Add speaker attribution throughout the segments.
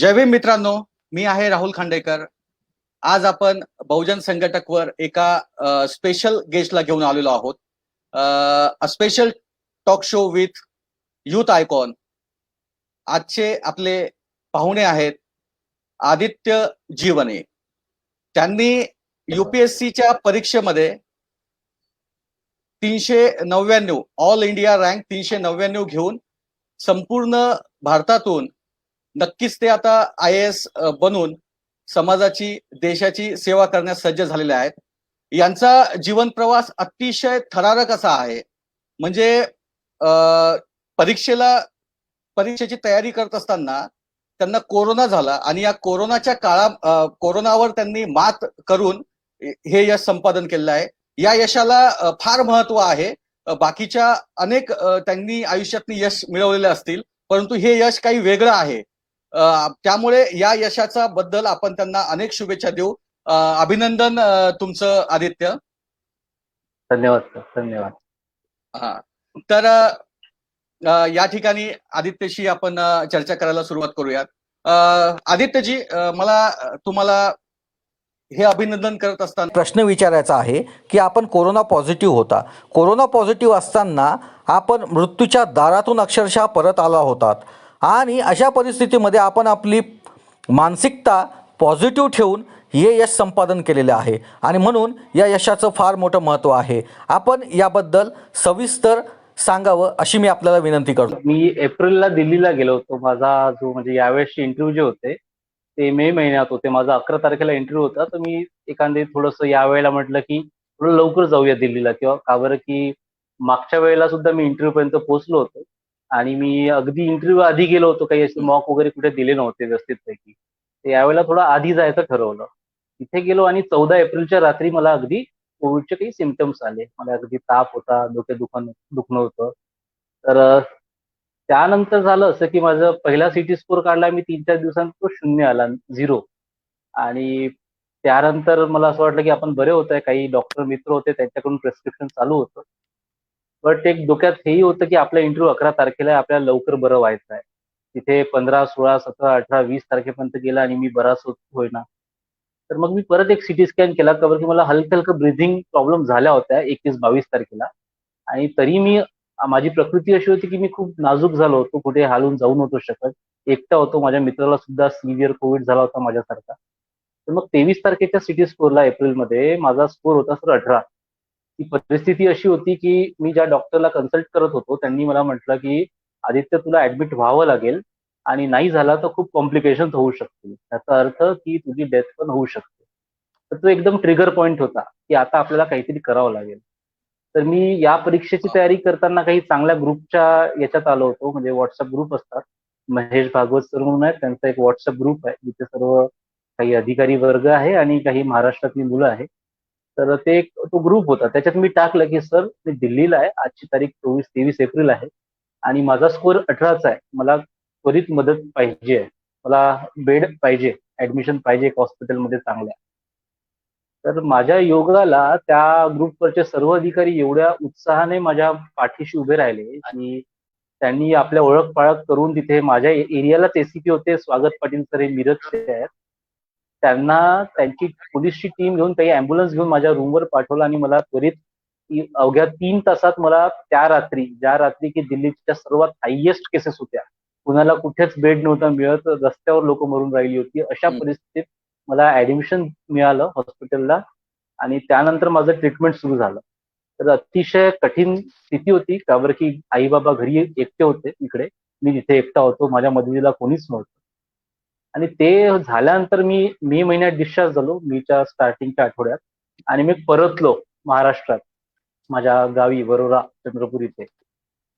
Speaker 1: जय भीम मित्रांनो. मी आहे राहुल खांडेकर. आज आपण बहुजन संघटकवर एका स्पेशल गेस्टला घेऊन आलेलो आहोत. A special talk show with youth icon. आजचे आपले पाहुणे आहेत आदित्य जीवने. त्यांनी UPSCच्या परीक्षेमध्ये 399 ऑल इंडिया रँक 399 घेऊन संपूर्ण भारतातून नक्कीच ते आता IAS बनून समाजाची देशाची सेवा करण्यास सज्ज झालेले आहेत. यांचा जीवन प्रवास अतिशय थरारक असा आहे. म्हणजे परीक्षेची तयारी करत असताना त्यांना कोरोना झाला आणि या कोरोनावर त्यांनी मात करून हे यश संपादन केलेलं आहे. या यशाला फार महत्व आहे. बाकीच्या अनेक त्यांनी आयुष्यात यश मिळवलेले असतील, परंतु हे यश काही वेगळं आहे. त्यामुळे या यशाचा बद्दल आपण त्यांना अनेक शुभेच्छा देऊ. अभिनंदन तुमचं आदित्य.
Speaker 2: धन्यवाद सर, धन्यवाद.
Speaker 1: हा, तर या ठिकाणी आदित्यशी आपण चर्चा करायला सुरुवात करूयात. आदित्यजी, मला तुम्हाला हे अभिनंदन करत असताना
Speaker 3: प्रश्न विचारायचा आहे की आपण कोरोना पॉझिटिव्ह होता. कोरोना पॉझिटिव्ह असताना आपण मृत्यूच्या दारातून अक्षरशः परत आला होतात आणि अशा परिस्थितीमध्ये आपण आपली मानसिकता पॉझिटिव्ह ठेवून हे यश संपादन केलेले आहे आणि म्हणून या यशाचं फार मोठं महत्त्व आहे. आपण याबद्दल सविस्तर सांगावं अशी मी आपल्याला विनंती करतो.
Speaker 2: मी एप्रिलला दिल्लीला गेलो होतो. माझा जो म्हणजे यावेळेसचे इंटरव्ह्यू जे होते ते मे महिन्यात होते. माझा 11 तारखेला इंटरव्ह्यू होता. तर मी एखादे थोडंसं यावेळेला म्हटलं की थोडं लवकर जाऊया दिल्लीला, किंवा का बरं की मागच्या वेळेला सुद्धा मी इंटरव्ह्यू पर्यंत पोहोचलो होतो आणि मी अगदी इंटरव्ह्यू आधी गेलो होतो. काही असे मॉक वगैरे कुठे दिले नव्हते व्यवस्थितपैकी. तर यावेळेला थोडं आधी जायचं ठरवलं. तिथे गेलो आणि 14 एप्रिलच्या रात्री मला अगदी कोविडचे काही सिम्पटम्स आले. मला अगदी ताप होता, दुखणं होतं. तर त्यानंतर झालं असं की माझा पहिला सिटी स्कोर काढला मी 3-4 दिवसांत, तो 0 आला, 0. आणि त्यानंतर मला असं वाटलं की आपण बरे होत आहे. काही डॉक्टर मित्र होते, त्यांच्याकडून प्रिस्क्रिप्शन चालू होतं. बट एक डोक्यात हेही होतं की आपला इंटरव्ह्यू 11 तारखेला आहे, आपल्याला लवकर बरं व्हायचं आहे. तिथे 15, 16, 17, 18, 20 तारखेपर्यंत गेला आणि मी बराच होईना. तर मग मी परत एक सिटी स्कॅन केला, कारण की मला हलकं ब्रिथिंग प्रॉब्लेम झाल्या होत्या 21-22 तारखेला. आणि तरी माझी प्रकृती अशी होती की मी खूप नाजूक झालो होतो, कुठे हालून जाऊ नव्हतो शकत, एकटा होतो. माझ्या मित्राला सुद्धा सिव्हिअर कोविड झाला होता माझ्यासारखा. तर मग 23 तारखेच्या सिटी स्कोरला एप्रिलमध्ये माझा स्कोर होता सर 18. ती परिस्थिती अशी होती की मी ज्या डॉक्टरला कन्सल्ट करत होतो त्यांनी मला म्हटलं की आदित्य, तुला ऍडमिट व्हावं लागेल आणि नाही झाला तर खूप कॉम्प्लिकेशन होऊ शकतील. त्याचा अर्थ की तुझी डेथ पण होऊ शकते. तर तो एकदम ट्रिगर पॉइंट होता की आता आपल्याला काहीतरी करावं लागेल. तर मी या परीक्षेची तयारी करताना काही चांगल्या ग्रुपच्या याच्यात आलो होतो. म्हणजे व्हॉट्सअप ग्रुप असतात, महेश भागवत सर म्हणून आहेत, त्यांचा एक व्हॉट्सअप ग्रुप आहे जिथे सर्व काही अधिकारी वर्ग आहे आणि काही महाराष्ट्रातली मुलं आहे. तर तो ग्रुप होता, त्याच्यात मी टाकलं की सर मी दिल्लीला आहे, आजची तारीख 23 एप्रिल आहे आणि माझा स्कोर 18चा आहे, मला त्वरित मदत पाहिजे आहे, मला बेड पाहिजे, ऍडमिशन पाहिजे एक हॉस्पिटलमध्ये चांगल्या. तर माझ्या योगाला त्या ग्रुपवरचे सर्व अधिकारी एवढ्या उत्साहाने माझ्या पाठीशी उभे राहिले की त्यांनी आपल्या ओळख पाळख करून तिथे माझ्या एरियालाच एसीपी होते स्वागत पाटील सर, हे मिरजचे आहेत, त्यांना त्यांची पोलीसची टीम घेऊन काही अँब्युलन्स घेऊन माझ्या रूमवर पाठवलं आणि मला त्वरित अवघ्या 3 तासात मला ज्या रात्री की दिल्लीच्या सर्वात हायएस्ट केसेस होत्या, कुणाला कुठेच बेड नव्हता मिळत, रस्त्यावर लोक मरून राहिली होती, अशा परिस्थितीत मला ऍडमिशन मिळालं हॉस्पिटलला आणि त्यानंतर माझं ट्रीटमेंट सुरू झालं. तर अतिशय कठीण स्थिती होती, का बरं की आई बाबा घरी एकटे होते, इकडे मी तिथे एकटा होतो, माझ्या मदतीला कोणीच नव्हतं. आणि ते झाल्यानंतर मी मे महिन्यात डिस्चार्ज झालो, मेच्या स्टार्टिंगच्या आठवड्यात, आणि मी परतलो महाराष्ट्रात माझ्या गावी वरोरा चंद्रपूर इथे.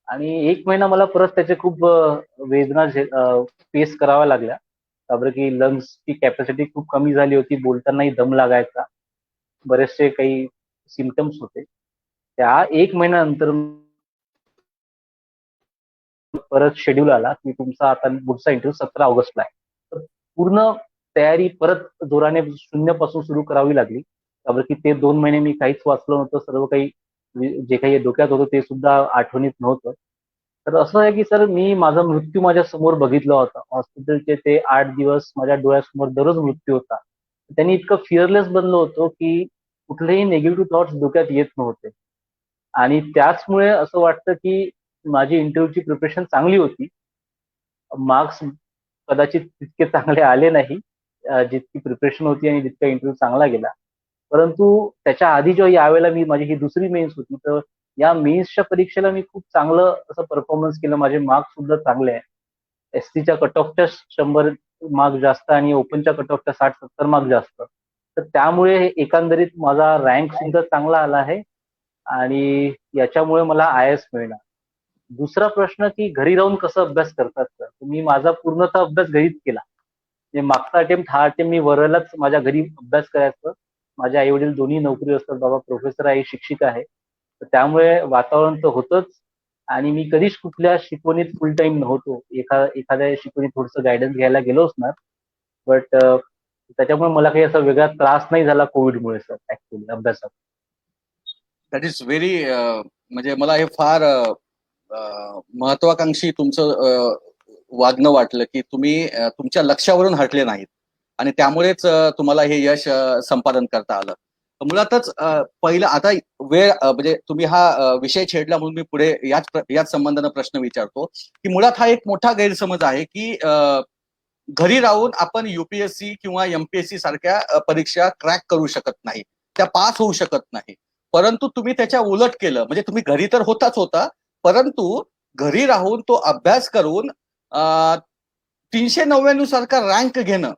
Speaker 2: आणि 1 महिना मला परत त्याचे खूप वेदना फेस कराव्या लागल्या, का बरं की लंग्सची कॅपॅसिटी खूप कमी झाली होती, बोलतानाही दम लागायचा, बरेचसे काही सिम्पटम्स होते. त्या 1 महिन्यानंतर परत शेड्यूल आला की तुमचा आता पुढचा इंटरव्ह्यू 17 ऑगस्टला आहे. तर पूर्ण तयारी परत जोराने शून्यापासून सुरू करावी लागली, का बरं की ते 2 महिने मी काहीच वाचलं नव्हतं, सर्व काही जे काही डोक्यात होतं ते सुद्धा आठवणीत नव्हतं. तर असं आहे की सर, मी माझा मृत्यू माझ्या समोर बघितला होता. हॉस्पिटलचे ते 8 दिवस माझ्या डोळ्यासमोर दररोज मृत्यू होता. त्यांनी इतकं फिअरलेस बनलो होतो की कुठलेही निगेटिव्ह थॉट्स डोक्यात येत नव्हते. आणि त्याचमुळे असं वाटतं की माझी इंटरव्ह्यूची प्रिपरेशन चांगली होती. मार्क्स कदाचित तितके चांगले आले नाही, जितकी प्रिपरेशन होती आणि जितका इंटरव्ह्यू चांगला गेला. परंतु त्याच्या आधी जेव्हा यावेळेला माझी ही दुसरी मेन्स होती, तर या मेन्सच्या परीक्षेला मी खूप चांगलं असं परफॉर्मन्स केलं. माझे मार्क्स सुद्धा चांगले आहे. एसटीच्या कट ऑफच्या 100 मार्क जास्त आणि ओपनच्या कट ऑफच्या 60-70 मार्क जास्त. तर त्यामुळे एकंदरीत माझा रँक सुद्धा चांगला आला आहे आणि याच्यामुळे मला IAS मिळणार. दुसरा प्रश्न की घरी राहून कसं अभ्यास करतात तर? मी माझा पूर्णतः अभ्यास घरीच केला. म्हणजे मागचा अटेम्प्ट, हा अटेम्प्ट मी वरळलाच माझ्या घरी अभ्यास करायचं. माझे आई वडील दोन्ही नोकरी असतात. बाबा प्रोफेसर आहे, शिक्षिका आहे. तर त्यामुळे वातावरण तर होतच. आणि मी कधीच कुठल्या शिकवणीत फुल टाइम नव्हतो. एखाद्या शिकवणीत थोडंसं गायडन्स घ्यायला गेलो असणार. बट त्याच्यामुळे मला काही असा वेगळा त्रास नाही झाला कोविडमुळे सर, ऍक्च्युली अभ्यासात.
Speaker 1: दॅट इज व्हेरी, म्हणजे मला हे फार महत्वाकांक्षी तुमचं वागणं वाटलं की तुम्ही तुमच्या लक्ष्यावरून हटले नाहीत आणि त्यामुळेच तुम्हाला हे यश संपादन करता आलं. मुळातच पहिलं आता वेळ म्हणजे तुम्ही हा विषय छेडला म्हणून मी पुढे याच संबंधानं प्रश्न विचारतो की मुळात हा एक मोठा गैरसमज आहे की घरी राहून आपण UPSC किंवा MPSC सारख्या परीक्षा क्रॅक करू शकत नाही, त्या पास होऊ शकत नाही. परंतु तुम्ही त्याच्या उलट केलं, म्हणजे तुम्ही घरी तर होताच होता, परंतु घरी राहून तो अभ्यास करून 399 सारखा रँक घेणं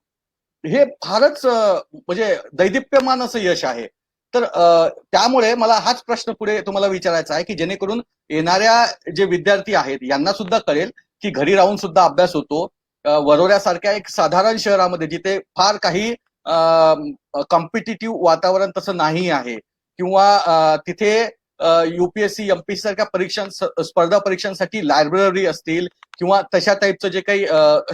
Speaker 1: हे फारच म्हणजे दैदिप्यमान असं यश आहे. तर त्यामुळे मला हाच प्रश्न पुढे तुम्हाला विचारायचा आहे की जेणेकरून येणाऱ्या जे विद्यार्थी आहेत यांना सुद्धा कळेल की घरी राहून सुद्धा अभ्यास होतो. वरोऱ्यासारख्या एक साधारण शहरामध्ये जिथे फार काही कॉम्पिटिटिव्ह वातावरण तसं नाही आहे किंवा तिथे UPSC MPSC सारख्या स्पर्धा परीक्षांसाठी लायब्ररी असतील किंवा तशा टाईपचं जे काही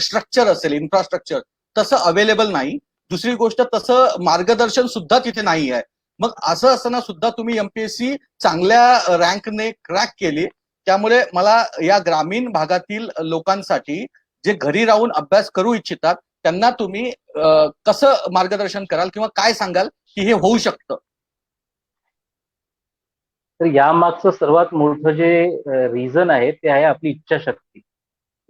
Speaker 1: स्ट्रक्चर असेल, इन्फ्रास्ट्रक्चर तसं अवेलेबल नाही. दुसरी गोष्ट, तसं मार्गदर्शन सुद्धा तिथे नाही आहे. मग असं असताना सुद्धा तुम्ही MPSC चांगल्या रँकने क्रॅक केली. त्यामुळे मला या ग्रामीण भागातील लोकांसाठी जे घरी राहून अभ्यास करू इच्छितात त्यांना तुम्ही कसं मार्गदर्शन कराल किंवा काय सांगाल की हे होऊ शकतं?
Speaker 2: तर यामागचं सर्वात मोठं जे रिझन आहे ते आहे आपली इच्छाशक्ती.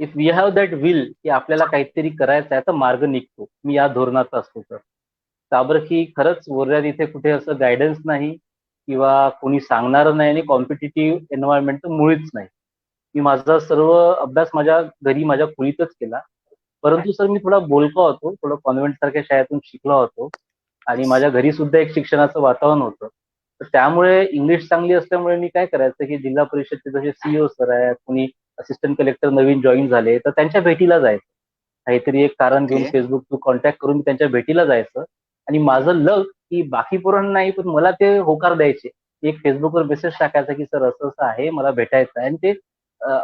Speaker 2: If we have that will की आपल्याला काहीतरी करायचं आहे तर मार्ग निघतो. मी या धोरणाचा असतो सर. का बरं की खरंच वर्ध्यात इथे कुठे असं गायडन्स नाही किंवा कोणी सांगणारं नाही आणि कॉम्पिटिटिव्ह एन्व्हायरमेंट तर मुळीच नाही. मी माझा सर्व अभ्यास माझ्या घरी माझ्या खोलीतच केला. परंतु सर मी थोडा बोलका होतो, थोडं कॉन्व्हेंट सारख्या शाळेतून शिकलो होतो आणि माझ्या घरी सुद्धा एक शिक्षणाचं वातावरण होतं. तर त्यामुळे इंग्लिश चांगली असल्यामुळे मी काय करायचं की जिल्हा परिषदचे जसे CEO सर आहेत, कोणी असिस्टंट कलेक्टर नवीन जॉईन झाले तर त्यांच्या भेटीला जायचं. काहीतरी एक कारण घेऊन
Speaker 1: ओके.
Speaker 2: फेसबुक थ्रू कॉन्टॅक्ट करून मी त्यांच्या भेटीला जायचं. आणि माझं लक की बाकी पोरांना नाही, पण मला ते होकार द्यायचे. एक फेसबुकवर मेसेज टाकायचा की सर असं असं आहे, मला भेटायचं आहे, आणि ते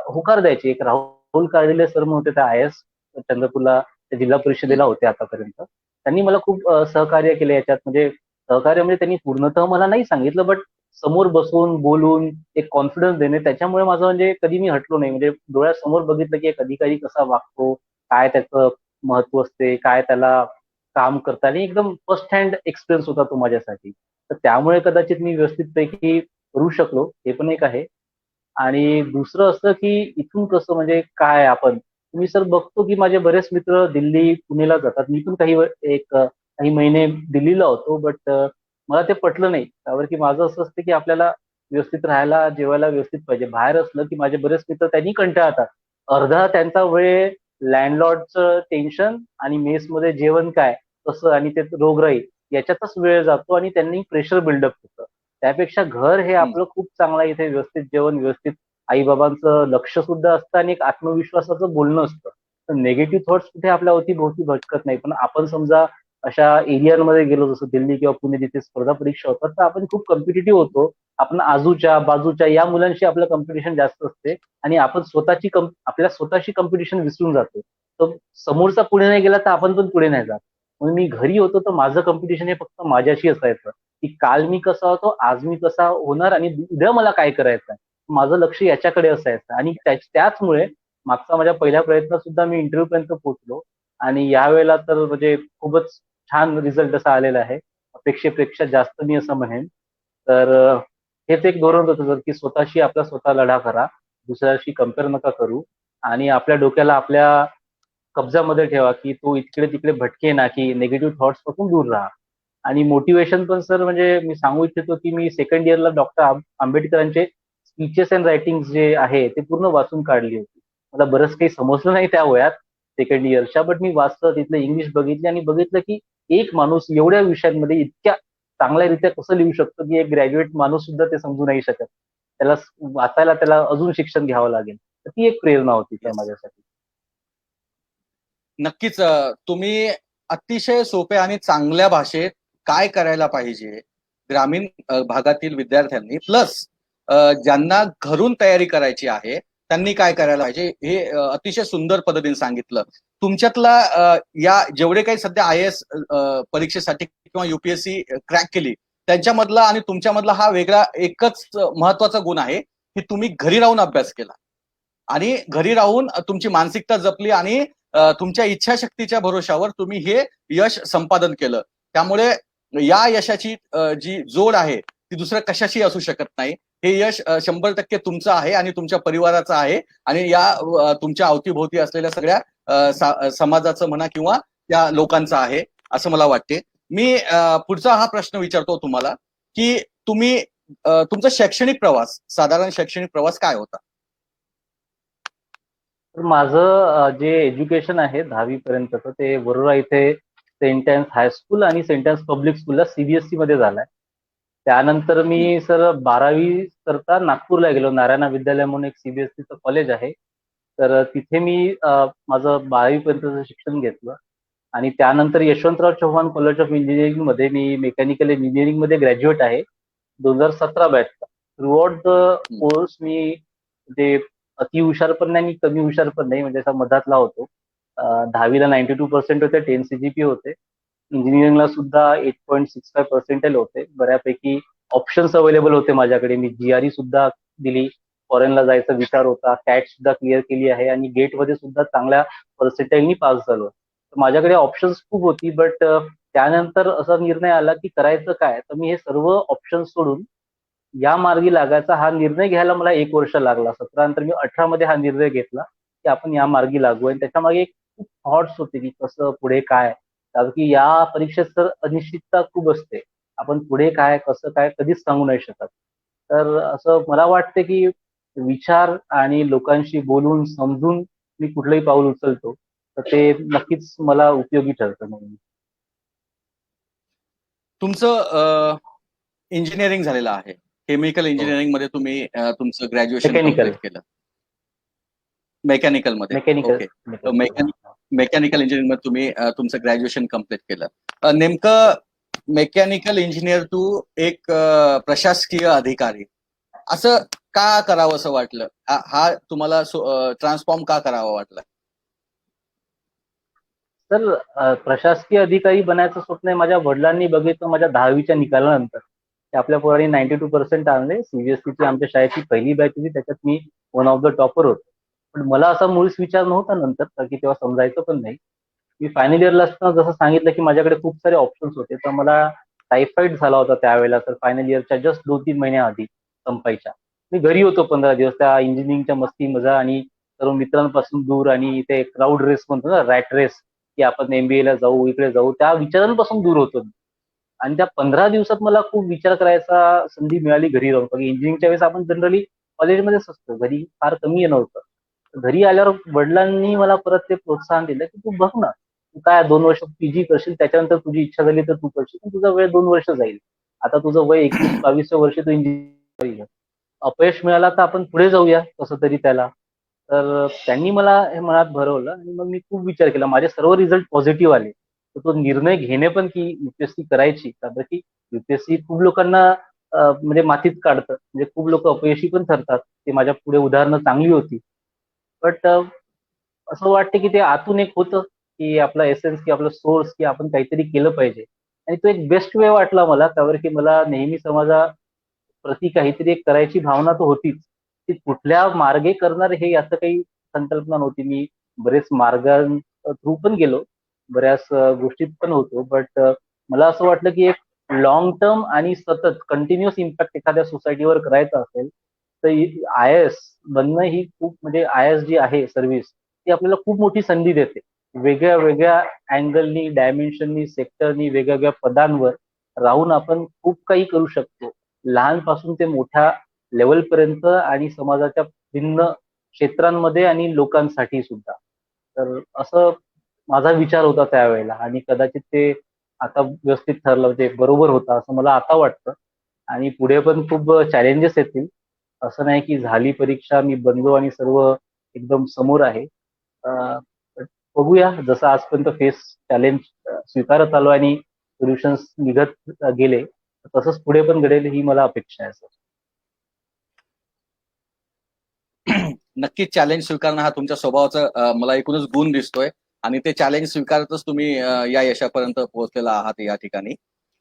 Speaker 2: होकार द्यायचे. एक राहुल कार्डिले सर म्हणून होते त्या IAS चंद्रपूरला, त्या जिल्हा परिषदेला होते आतापर्यंत. त्यांनी मला खूप सहकार्य केलं याच्यात. म्हणजे सहकार्य म्हणजे त्यांनी पूर्णतः मला नाही सांगितलं, बट समोर बसून बोलून एक कॉन्फिडन्स देणे, त्याच्यामुळे माझं म्हणजे कधी मी हटलो नाही. म्हणजे डोळ्यासमोर बघितलं की एक अधिकारी कसा वागतो, काय त्याचं महत्व असते, काय त्याला काम करता, आणि एकदम फर्स्ट हँड एक्सपिरियन्स होता तो माझ्यासाठी. तर त्यामुळे कदाचित मी व्यवस्थितपैकी करू शकलो, हे पण एक आहे. आणि दुसरं असं की इथून कसं म्हणजे काय आपण, मी सर बघतो की माझे बरेच मित्र दिल्ली पुणेला जातात. मी पण काही महिने दिल्लीला होतो, बट मला ते पटलं नाही. त्यावर की माझं असं असतं की आपल्याला व्यवस्थित राहायला, जेवायला व्यवस्थित पाहिजे. बाहेर असलं की माझे बरेच मित्र त्यांनी कंटाळतात. अर्धा त्यांचा वेळ लँडलॉर्डचं टेन्शन आणि मेसमध्ये जेवण काय कसं आणि ते रोगराई याच्यातच वेळ जातो आणि त्यांनी प्रेशर बिल्डअप होतं. त्यापेक्षा घर हे आपलं खूप चांगलं आहे. इथे व्यवस्थित जेवण, व्यवस्थित आई-बाबांचं लक्ष सुद्धा असतं आणि एक आत्मविश्वासाचं बोलणं असतं. तर निगेटिव्ह थॉट्स कुठे आपल्या अवतीभोवती भटकत नाही. पण आपण समजा अशा एरियामध्ये गेलो जसं दिल्ली किंवा पुणे, जिथे स्पर्धा परीक्षा होतात, तर आपण खूप कॉम्पिटिटिव्ह होतो. आपण आजूच्या बाजूच्या या मुलांशी आपलं कॉम्पिटिशन जास्त असते आणि आपण आपल्या स्वतःची कॉम्पिटिशन विसरून जातो. तर समोरचा पुढे नाही गेला तर आपण पण पुढे नाही जात. म्हणून मी घरी होतो तर माझं कॉम्पिटिशन हे फक्त माझ्याशी असायचं की काल मी कसा होतो, आज मी कसा होणार आणि उद्या मला काय करायचं आहे. माझं लक्ष याच्याकडे असायचं आणि त्याचमुळे मागचा माझ्या पहिल्या प्रयत्नात सुद्धा मी इंटरव्ह्यू पर्यंत पोहोचलो आणि यावेळेला तर म्हणजे खूपच छान रिझल्ट असा आलेला आहे. अपेक्षेपेक्षा जास्त मी असं म्हणेन. तर हेच एक धोरण होतं सर, की स्वतःशी आपला स्वतः लढा करा, दुसऱ्याशी कम्पेअर नका करू आणि आपल्या डोक्याला आपल्या कब्जामध्ये ठेवा, की तो इकडे तिकडे भटके ना, की निगेटिव्ह थॉट्स पासून दूर राहा. आणि मोटिवेशन पण सर म्हणजे मी सांगू इच्छितो, की मी सेकंड इयरला डॉक्टर आंबेडकरांचे स्पीचेस अँड रायटिंग जे आहे ते पूर्ण वाचून काढली होती. मला बरंच काही समजलं नाही त्या वयात सेकंड इयरच्या, बट मी वाचलं, तिथलं इंग्लिश बघितली आणि बघितलं, की एक माणूस एवढ्या विषयांमध्ये इतक्या चांगल्यारीत्या कसं लिहू शकतो, की एक ग्रॅज्युएट माणूस सुद्धा ते समजू नाही शकत. त्याला वाचायला त्याला अजून शिक्षण घ्यावं लागेल. तर ती एक प्रेरणा होती सर
Speaker 1: येस.
Speaker 2: माझ्यासाठी.
Speaker 1: नक्कीच तुम्ही अतिशय सोप्या आणि चांगल्या भाषेत काय करायला पाहिजे ग्रामीण भागातील विद्यार्थ्यांनी प्लस ज्यांना घरून तयारी करायची आहे त्यांनी काय करायला पाहिजे हे अतिशय सुंदर पद्धतीने सांगितलं. तुमच्यातला या जेवढे काही सध्या IAS परीक्षेसाठी किंवा UPSC क्रॅक केली त्यांच्यामधला आणि तुमच्यामधला हा वेगळा एकच महत्वाचा गुण आहे की तुम्ही घरी राहून अभ्यास केला आणि घरी राहून तुमची मानसिकता जपली आणि तुमच्या इच्छाशक्तीच्या भरोशावर तुम्ही हे यश संपादन केलं. त्यामुळे या यशाची जी जोड आहे ती दुसऱ्या कशाशी असू शकत नाही. हे यश 100% तुमचं आहे आणि तुमच्या परिवाराचं आहे आणि या तुमच्या अवतीभोवती असलेल्या सगळ्या समाजाचं म्हणा किंवा त्या लोकांचं आहे असं मला वाटते. मी पुढचा हा प्रश्न विचारतो तुम्हाला की तुम्ही तुमचा शैक्षणिक प्रवास साधारण शैक्षणिक प्रवास काय होता?
Speaker 2: तर माझं जे एज्युकेशन आहे 10वी पर्यंतचं ते वरोरा इथे सेंट अँन्स हायस्कूल आणि सेंट अँन्स पब्लिक स्कूलला CBSE मध्ये झालाय. त्यानंतर मी सर 12वी करता नागपूरला गेलो. नारायणा विद्यालय म्हणून एक CBSEचं कॉलेज आहे. तर तिथे मी माझं 12वी पर्यंतचं शिक्षण घेतलं आणि त्यानंतर Yashwantrao Chavan college of engineering मध्ये मी मेकॅनिकल इंजिनिअरिंग मध्ये ग्रॅज्युएट आहे 2017 बॅचचा. थ्रूआउट द कोर्स मी म्हणजे अति हुशार पण नाही आणि कमी हुशार पण नाही म्हणजे असा मधातला होतो. 10वीला 92% होते, 10 CGPA होते. इंजिनिअरिंगला सुद्धा 8.65 पर्सेंटाईल होते. बऱ्यापैकी ऑप्शन्स अवेलेबल होते माझ्याकडे. मी GRE सुद्धा दिली. फॉरेनला जायचा विचार होता. कॅट सुद्धा क्लिअर केली आहे आणि गेटमध्ये सुद्धा चांगल्या पर्सेंटाईलनी पास झालो. तर माझ्याकडे ऑप्शन्स खूप होती, बट त्यानंतर असा निर्णय आला की करायचं काय? तर मी हे सर्व ऑप्शन्स सोडून या मार्गी लागायचा हा निर्णय घ्यायला मला 1 वर्ष लागला. 17 नंतर मी 18 मध्ये हा निर्णय घेतला की आपण या मार्गी लागू आणि त्याच्यामागे एक खूप थॉट्स होते की कसं पुढे काय, कारण की या परीक्षेत तर अनिश्चितता खूप असते. आपण पुढे काय कसं काय कधीच सांगू नाही शकत. तर असं मला वाटतं की विचार आणि लोकांशी बोलून समजून मी कुठलंही पाऊल उचलतो तर ते नक्कीच मला उपयोगी ठरतं म्हणून.
Speaker 1: तुमचं इंजिनिअरिंग झालेलं आहे. केमिकल
Speaker 2: हो.
Speaker 1: इंजिनिअरिंग मध्ये तुम्ही तुमचं ग्रॅज्युएशन
Speaker 2: मेकॅनिकल
Speaker 1: कम्प्लीट केलं. मेकॅनिकल मध्ये
Speaker 2: mechanical
Speaker 1: okay.
Speaker 2: Mechanical
Speaker 1: mechanical engineering मध्ये तुम्ही तुमचं ग्रॅज्युएशन कम्प्लीट केलं. नेमकं मेकॅनिकल इंजिनियर टू एक प्रशासकीय अधिकारी असं का करावं असं वाटलं? हा तुम्हाला ट्रान्सफॉर्म का करावा वाटलं?
Speaker 2: तर प्रशासकीय अधिकारी बनायचं स्वप्न आहे माझ्या वडिलांनी बघितलं माझ्या 10वीच्या निकालानंतर. ते आपल्या पोरांनी 92% आणले. CBSEची आमच्या शाळेची पहिली बॅच होती, त्याच्यात मी वन ऑफ द टॉपर होतो. पण मला असा मुळीच विचार नव्हता नंतर, कारण की तेव्हा समजायचं पण नाही. मी फायनल इयरला असताना जसं सांगितलं की माझ्याकडे खूप सारे ऑप्शन्स होते, तर मला टायफॉइड झाला होता त्यावेळेला. तर फायनल इयरच्या जस्ट 2-3 महिन्याआधी संपायच्या. मी घरी होतो 15 दिवस त्या इंजिनिअरिंगच्या मस्ती मजा आणि सर्व मित्रांपासून दूर आणि ते क्राऊड रेस म्हणतो ना, रॅट रेस, की आपण MBA ला जाऊ, इकडे जाऊ, त्या विचारांपासून दूर होतो मी. आणि त्या 15 दिवसात मला खूप विचार करायचा संधी मिळाली घरी राहून. कारण इंजिनिअरिंगच्या वेळेस आपण जनरली कॉलेजमध्येच असतो, घरी फार कमी येणं होतं. घरी आल्यावर वडिलांनी मला परत ते प्रोत्साहन दिलं की तू बघ ना, तू काय 2 वर्ष PG करशील, त्याच्यानंतर तुझी इच्छा झाली तर तू करशील, पण तुझा वेळ 2 वर्ष जाईल. आता तुझं वय 21-22 वर्ष, तू इंजिनिअरिंग अपयश मिळाला तर आपण पुढे जाऊया कसं तरी त्याला. तर त्यांनी मला हे मनात भरवलं आणि मग मी खूप विचार केला. माझे सर्व रिझल्ट पॉझिटिव्ह आले. तर तो निर्णय घेणे पण की UPSC करायची, कारण की UPSC खूप लोकांना म्हणजे मातीत काढतं. म्हणजे खूप लोक अपयशी पण ठरतात. ते माझ्या पुढे उदाहरणं चांगली होती. बट असं वाटतं की ते आतून एक होतं की आपला एसेन्स की आपला सोर्स की आपण काहीतरी केलं पाहिजे. आणि तो एक बेस्ट वे वाटला मला, त्यावर की मला नेहमी समाजाप्रती काहीतरी एक करायची भावना तर होतीच. ती कुठल्या मार्गे करणार हे असं काही संकल्पना नव्हती. मी बरेच थ्रू पण गेलो, बऱ्याच गोष्टीत पण होतो, बट मला असं वाटलं की एक लॉंग टर्म आणि सतत कंटिन्युअस इम्पॅक्ट एखाद्या सोसायटीवर करायचा असेल तर आय एस बनणं ही खूप, म्हणजे आय एस जी आहे सर्व्हिस, ती आपल्याला खूप मोठी संधी देते. वेगळ्या वेगळ्या अँगलनी, डायमेन्शननी, सेक्टरनी, वेगवेगळ्या पदांवर राहून आपण खूप काही करू शकतो, लहानपासून ते मोठ्या लेवलपर्यंत आणि समाजाच्या भिन्न क्षेत्रांमध्ये आणि लोकांसाठी सुद्धा. तर असं माझा विचार होता त्यावेळेला, आणि कदाचित ते आता व्यवस्थित ठरलं, ते बरोबर होतं असं मला आता वाटतं. आणि पुढे पण खूप चॅलेंजेस येतील. असं नाही की झाली परीक्षा, मी बनलो आणि सर्व एकदम समोर आहे. पण बघूया, जसं आजपर्यंत चॅलेंज स्वीकारत आलो आणि सोल्युशन्स निघत गेले, तसंच पुढे पण घडेल ही मला अपेक्षा आहे सर.
Speaker 1: नक्कीच चॅलेंज स्वीकारणं हा तुमच्या स्वभावाचा मला एकूणच गुण दिसतोय, आणि ते चॅलेंज स्वीकारतच तुम्ही या यशापर्यंत पोहोचलेला आहात या ठिकाणी.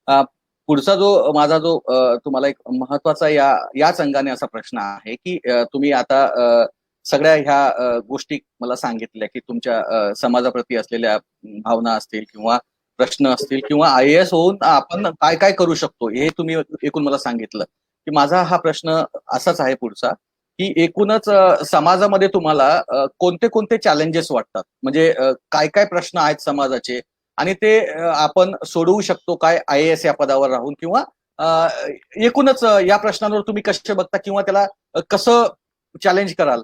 Speaker 1: अ, पुढचा जो माझा जो तुम्हाला एक महत्वाचा याच अंगाने असा प्रश्न आहे की तुम्ही आता सगळ्या ह्या गोष्टी मला सांगितल्या की तुमच्या समाजाप्रती असलेल्या भावना असतील किंवा प्रश्न असतील किंवा IAS होऊन आपण काय काय करू शकतो हे तुम्ही एकूण मला सांगितलं. की माझा हा प्रश्न असाच आहे पुढचा, की एकूणच समाजामध्ये तुम्हाला कोणते कोणते चॅलेंजेस वाटतात, म्हणजे काय काय प्रश्न आहेत समाजाचे, आणि ते आपण सोडवू शकतो काय IAS या पदावर राहून, किंवा अ, एकूणच या प्रश्नांवर तुम्ही कसे बघता किंवा त्याला कसं चॅलेंज कराल,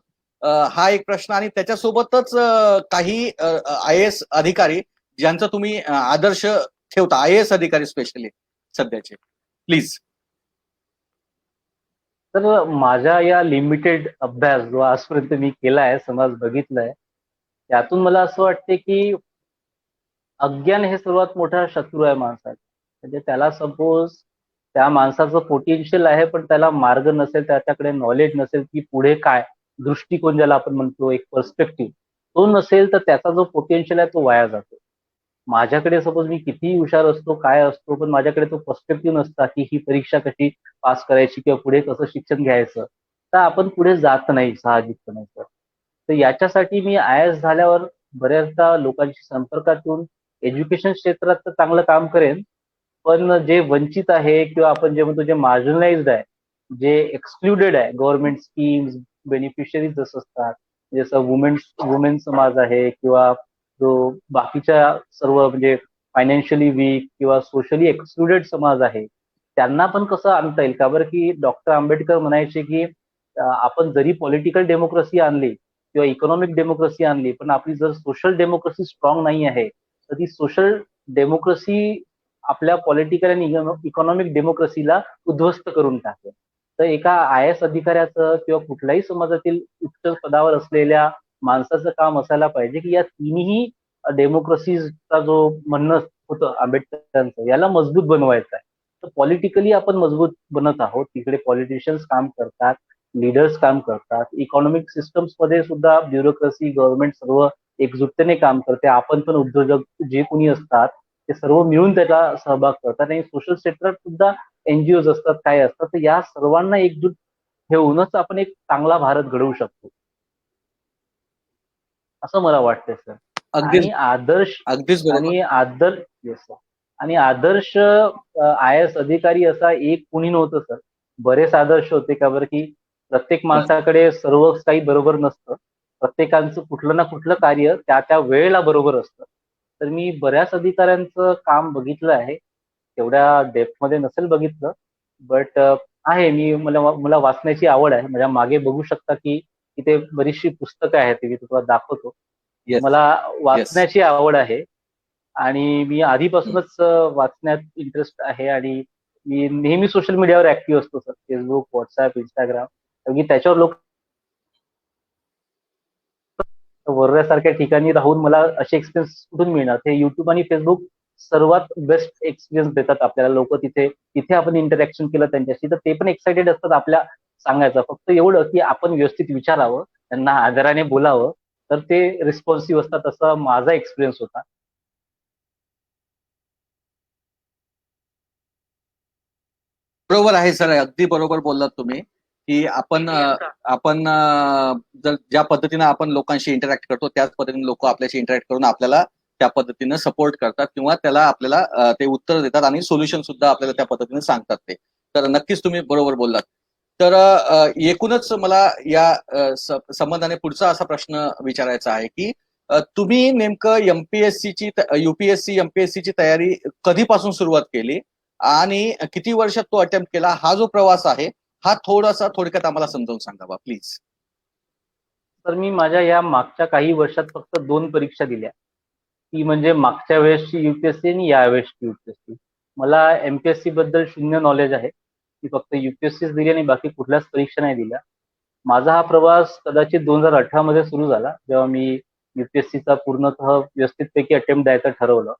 Speaker 1: हा एक प्रश्न. आणि त्याच्यासोबतच काही IAS अधिकारी ज्यांचा तुम्ही आदर्श ठेवता, IAS अधिकारी स्पेशली सध्याचे, प्लीज.
Speaker 2: तर माझ्या या लिमिटेड अभ्यास जो आजपर्यंत मी केला आहे, समाज बघितलाय, त्यातून मला असं वाटते की अज्ञान हे सर्वात मोठा शत्रू आहे माणसाचा. म्हणजे त्याला सपोज त्या माणसाचं पोटेन्शियल आहे, पण त्याला मार्ग नसेल, त्याच्याकडे नॉलेज नसेल की पुढे काय, दृष्टिकोन ज्याला आपण म्हणतो, एक पर्स्पेक्टिव्ह, तो नसेल, तर त्याचा जो पोटेन्शियल आहे तो वाया जातो. माझ्याकडे सपोज मी कितीही हुशार असतो, काय असतो, पण माझ्याकडे तो पर्स्पेक्टिव्ह नसता की ही परीक्षा कशी पास करायची किंवा पुढे कसं शिक्षण घ्यायचं, तर आपण पुढे जात नाही साहजिकपणे. तर याच्यासाठी मी IAS झाल्यावर बऱ्याचदा लोकांशी संपर्कात येऊन एज्युकेशन क्षेत्रात तर चांगलं काम करेन, पण जे वंचित आहे किंवा आपण जे म्हणतो जे मार्जिनलाइज्ड आहे, जे एक्सक्लुडेड आहे, गव्हर्नमेंट स्कीम्स बेनिफिशियरीज जसं असतात, जसं वुमेन समाज आहे किंवा जो बाकीच्या सर्व म्हणजे फायनान्शियली वीक किंवा सोशली एक्सक्लुडेड समाज आहे, त्यांना पण कसं आणता येईल. का बरं की डॉक्टर आंबेडकर म्हणायचे की आपण जरी पॉलिटिकल डेमोक्रेसी आणली किंवा इकॉनॉमिक डेमोक्रेसी आणली, पण आपली जर सोशल डेमोक्रेसी स्ट्रॉंग नाही आहे, तर ती सोशल डेमोक्रेसी आपल्या पॉलिटिकल आणि इकॉनॉमिक डेमोक्रेसीला उद्ध्वस्त करून टाकेल. तर एका IAS अधिकाऱ्याचं किंवा कुठल्याही समाजातील उच्च पदावर असलेल्या माणसाचं काम असायला पाहिजे की या तिन्ही डेमोक्रेसीचा जो म्हणणं होतं आंबेडकरांचं, याला मजबूत बनवायचं आहे. तर पॉलिटिकली आपण मजबूत बनत आहोत, तिकडे पॉलिटिशियन्स काम करतात, लीडर्स काम करतात, इकॉनॉमिक सिस्टम्स मध्ये सुद्धा ब्युरोक्रेसी, गव्हर्नमेंट सर्व एकजुटतेने काम करते. आपण पण उद्योजक जे कोणी असतात ते सर्व मिळून त्याला सहभाग करतात, आणि सोशल सेक्टरात सुद्धा NGOज असतात, काय असतात. तर या सर्वांना एकजूट ठेवूनच आपण एक चांगला भारत घडवू शकतो, असं मला वाटतंय सर.
Speaker 1: अगदीच
Speaker 2: आणि आदर्श
Speaker 1: अगदीच बरोबर.
Speaker 2: आणि आदर्श yes, sir. आणि आदर्श IAS अधिकारी असा एक कुणी नव्हतं सर. बरेच आदर्श होते. का बरं की प्रत्येक माणसाकडे सर्व काही बरोबर नसतं. प्रत्येकाचं कुठलं ना कुठलं कार्य त्या त्या वेळेला बरोबर असतं. तर मी बऱ्याच अधिकाऱ्यांचं काम बघितलं आहे. तेवढ्या डेप्थ मध्ये नसेल बघितलं, बट आहे. मला मला वाचण्याची आवड आहे. माझ्या मागे बघू शकता की तिथे बरीचशी पुस्तकं आहेत, ती मी तुम्हाला दाखवतो.
Speaker 1: येस.
Speaker 2: मला
Speaker 1: येस.
Speaker 2: वाचण्याची आवड आहे आणि मी आधीपासूनच वाचण्यात इंटरेस्ट आहे, आणि मी नेहमी सोशल मीडियावर ऍक्टिव्ह असतो सर. Facebook, WhatsApp, Instagram. कारण की त्याच्यावर लोक वर्ध्यासारख्या ठिकाणी राहून मला असे एक्सपिरियन्स कुठून मिळणार. ते युट्यूब आणि फेसबुक सर्वात बेस्ट एक्सपिरियन्स देतात आपल्याला. लोक तिथे तिथे आपण इंटरॅक्शन केलं त्यांच्याशी, तर ते पण एक्साइटेड असतात आपल्या सांगायचं. फक्त एवढं की आपण व्यवस्थित विचारावं, त्यांना आदराने बोलावं, तर ते रिस्पॉन्सिव्ह असतात. असा माझा एक्सपिरियन्स होता.
Speaker 1: बरोबर आहे सर, अगदी बरोबर बोललात तुम्ही. की आपण जर ज्या पद्धतीनं आपण लोकांशी इंटरॅक्ट करतो त्याच पद्धतीने लोक आपल्याशी इंटरॅक्ट करून आपल्याला त्या पद्धतीनं सपोर्ट करतात किंवा त्याला आपल्याला ते उत्तर देतात आणि सोल्युशन सुद्धा आपल्याला त्या पद्धतीने सांगतात ते. तर नक्कीच तुम्ही बरोबर बोललात. तर एकूणच मला या संबंधाने पुढचा असा प्रश्न विचारायचा आहे की तुम्ही नेमकं युपीएससी एमपीएससीची तयारी कधीपासून सुरुवात केली आणि किती वर्षात तो अटेम्प्ट केला, हा जो प्रवास आहे हा थोडासा थोडक्यात आम्हाला समजावून सांगावा प्लीज.
Speaker 2: तर मी माझ्या या मागच्या काही वर्षात फक्त 2 परीक्षा दिल्या. ती म्हणजे मागच्या वेळेसची युपीएससी आणि यावेळेसची युपीएससी. मला एमपीएससी बद्दल शून्य नॉलेज आहे. मी फक्त युपीएससीच दिली आणि बाकी कुठल्याच परीक्षा नाही दिल्या. माझा हा प्रवास कदाचित 2018 मध्ये सुरू झाला, जेव्हा मी युपीएससीचा पूर्णतः व्यवस्थितपैकी अटेम्प्ट द्यायचं ठरवलं.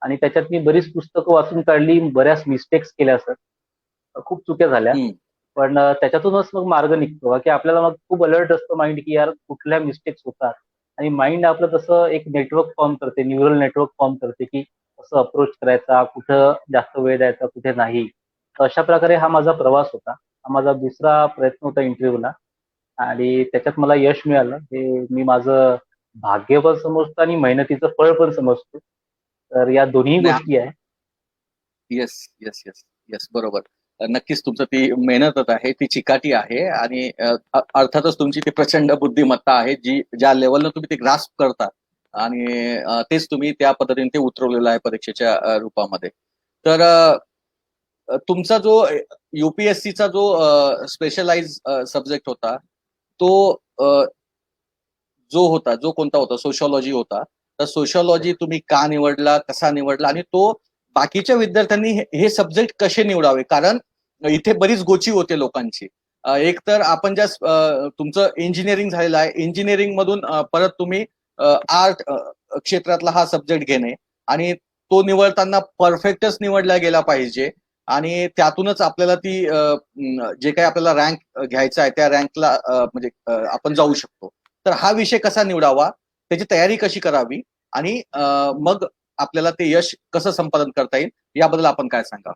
Speaker 2: आणि त्याच्यात मी बरीच पुस्तकं वाचून काढली, बऱ्याच मिस्टेक्स केल्या सर, खूप चुक्या झाल्या. पण त्याच्यातूनच मग मार्ग निघतो की आपल्याला मग खूप अलर्ट असतं माइंड की यार कुठल्या मिस्टेक्स होतात. आणि माइंड आपलं तसं एक नेटवर्क फॉर्म करते, न्यूरल नेटवर्क फॉर्म करते की कसं अप्रोच करायचा, कुठं जास्त वेळ द्यायचा, कुठे नाही. तर अशा प्रकारे हा माझा प्रवास होता. हा माझा दुसरा प्रयत्न होता इंटरव्ह्यूला आणि त्याच्यात मला यश मिळालं. हे मी माझं भाग्य पण समजतो आणि मेहनतीचं फळ पण समजतो. तर या दोन्ही गोष्टी आहे.
Speaker 1: येस येस येस येस, बरोबर. नक्कीच तुमचं ती मेहनतच आहे, ती चिकाटी आहे आणि अर्थातच तुमची ती प्रचंड बुद्धिमत्ता आहे जी ज्या लेवलनं तुम्ही ते ग्रास्प करता आणि तेच तुम्ही त्या पद्धतीने ते उतरवलेलं आहे परीक्षेच्या रूपामध्ये. तर तुमचा जो युपीएससीचा जो स्पेशलाइज सब्जेक्ट होता तो जो कोणता होता, सोशॉलॉजी होता. तर सोशॉलॉजी तुम्ही का निवडला, कसा निवडला आणि तो बाकीच्या विद्यार्थ्यांनी हे सब्जेक्ट कसे निवडावे? कारण इथे बरीच गोची होते लोकांची. एक तर आपण ज्या तुमचं इंजिनिअरिंग झालेलं आहे, इंजिनिअरिंग मधून परत तुम्ही आर्ट क्षेत्रातला हा सब्जेक्ट घेणे आणि तो निवडताना परफेक्टच निवडला गेला पाहिजे आणि त्यातूनच आपल्याला ती जे काही आपल्याला रँक घ्यायचा आहे त्या रँकला म्हणजे आपण जाऊ शकतो. तर हा विषय कसा निवडावा, त्याची तयारी कशी करावी आणि मग आपल्याला ते यश कसं संपादन करता येईल याबद्दल आपण काय सांगा?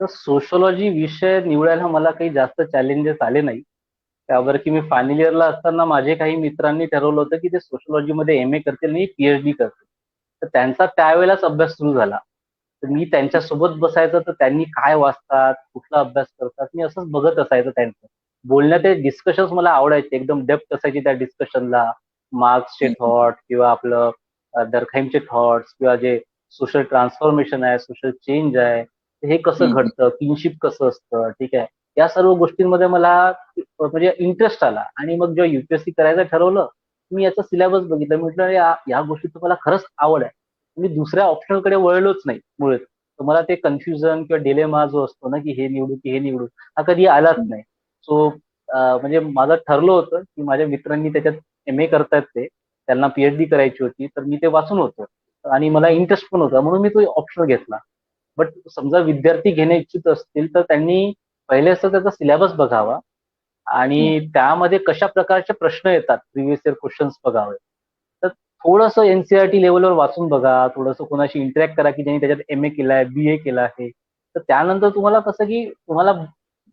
Speaker 2: तर सोशॉलॉजी विषय निवडायला मला काही जास्त चॅलेंजेस आले नाही. त्यावर की मी फायनल इयरला असताना माझे काही मित्रांनी ठरवलं होतं की ते सोशॉलॉजीमध्ये एम ए करतील आणि पीएचडी करतील. तर त्यांचा त्यावेळेलाच अभ्यास सुरू झाला. तर मी त्यांच्यासोबत बसायचं, तर त्यांनी काय वाचतात, कुठला अभ्यास करतात, मी असंच बघत असायचं त्यांचं. बोलण्यात ते डिस्कशन्स मला आवडायचे, एकदम डेप्थ असायची त्या डिस्कशनला. मार्क्सचे थॉट किंवा आपलं डर्कहाइमचे थॉट्स किंवा जे सोशल ट्रान्सफॉर्मेशन आहे, सोशल चेंज आहे, हे कसं घडतं, किनशिप कसं असतं, ठीक आहे. या सर्व गोष्टींमध्ये मला म्हणजे इंटरेस्ट आला आणि मग जेव्हा युपीएससी करायचं ठरवलं, मी याचा सिलेबस बघितला. म्हटलं या गोष्टीत मला खरंच आवड आहे. मी दुसऱ्या ऑप्शनकडे वळलोच नाही मुळेच. तर मला ते कन्फ्युजन किंवा डिलेमा जो असतो ना की हे निवडू की हे निवडू, हा कधी आलाच नाही. सो म्हणजे माझं ठरलं होतं की माझ्या मित्रांनी त्याच्यात एम ए करतायत, ते त्यांना पीएचडी करायची होती, तर मी ते वाचून होतो आणि मला इंटरेस्ट पण होता म्हणून मी तो ऑप्शन घेतला. बट समजा विद्यार्थी घेणे इच्छित असतील तर त्यांनी पहिले असं त्याचा सिलेबस बघावा आणि त्यामध्ये कशा प्रकारचे प्रश्न येतात, प्रिव्हियस इयर क्वेश्चन्स बघावे. तर थोडंसं एनसीईआरटी लेवलवर वाचून बघा, थोडंसं कोणाशी इंटरॅक्ट करा की ज्यांनी त्याच्यात एम ए केलाय, बी ए केला आहे. तर त्यानंतर तुम्हाला कसं की तुम्हाला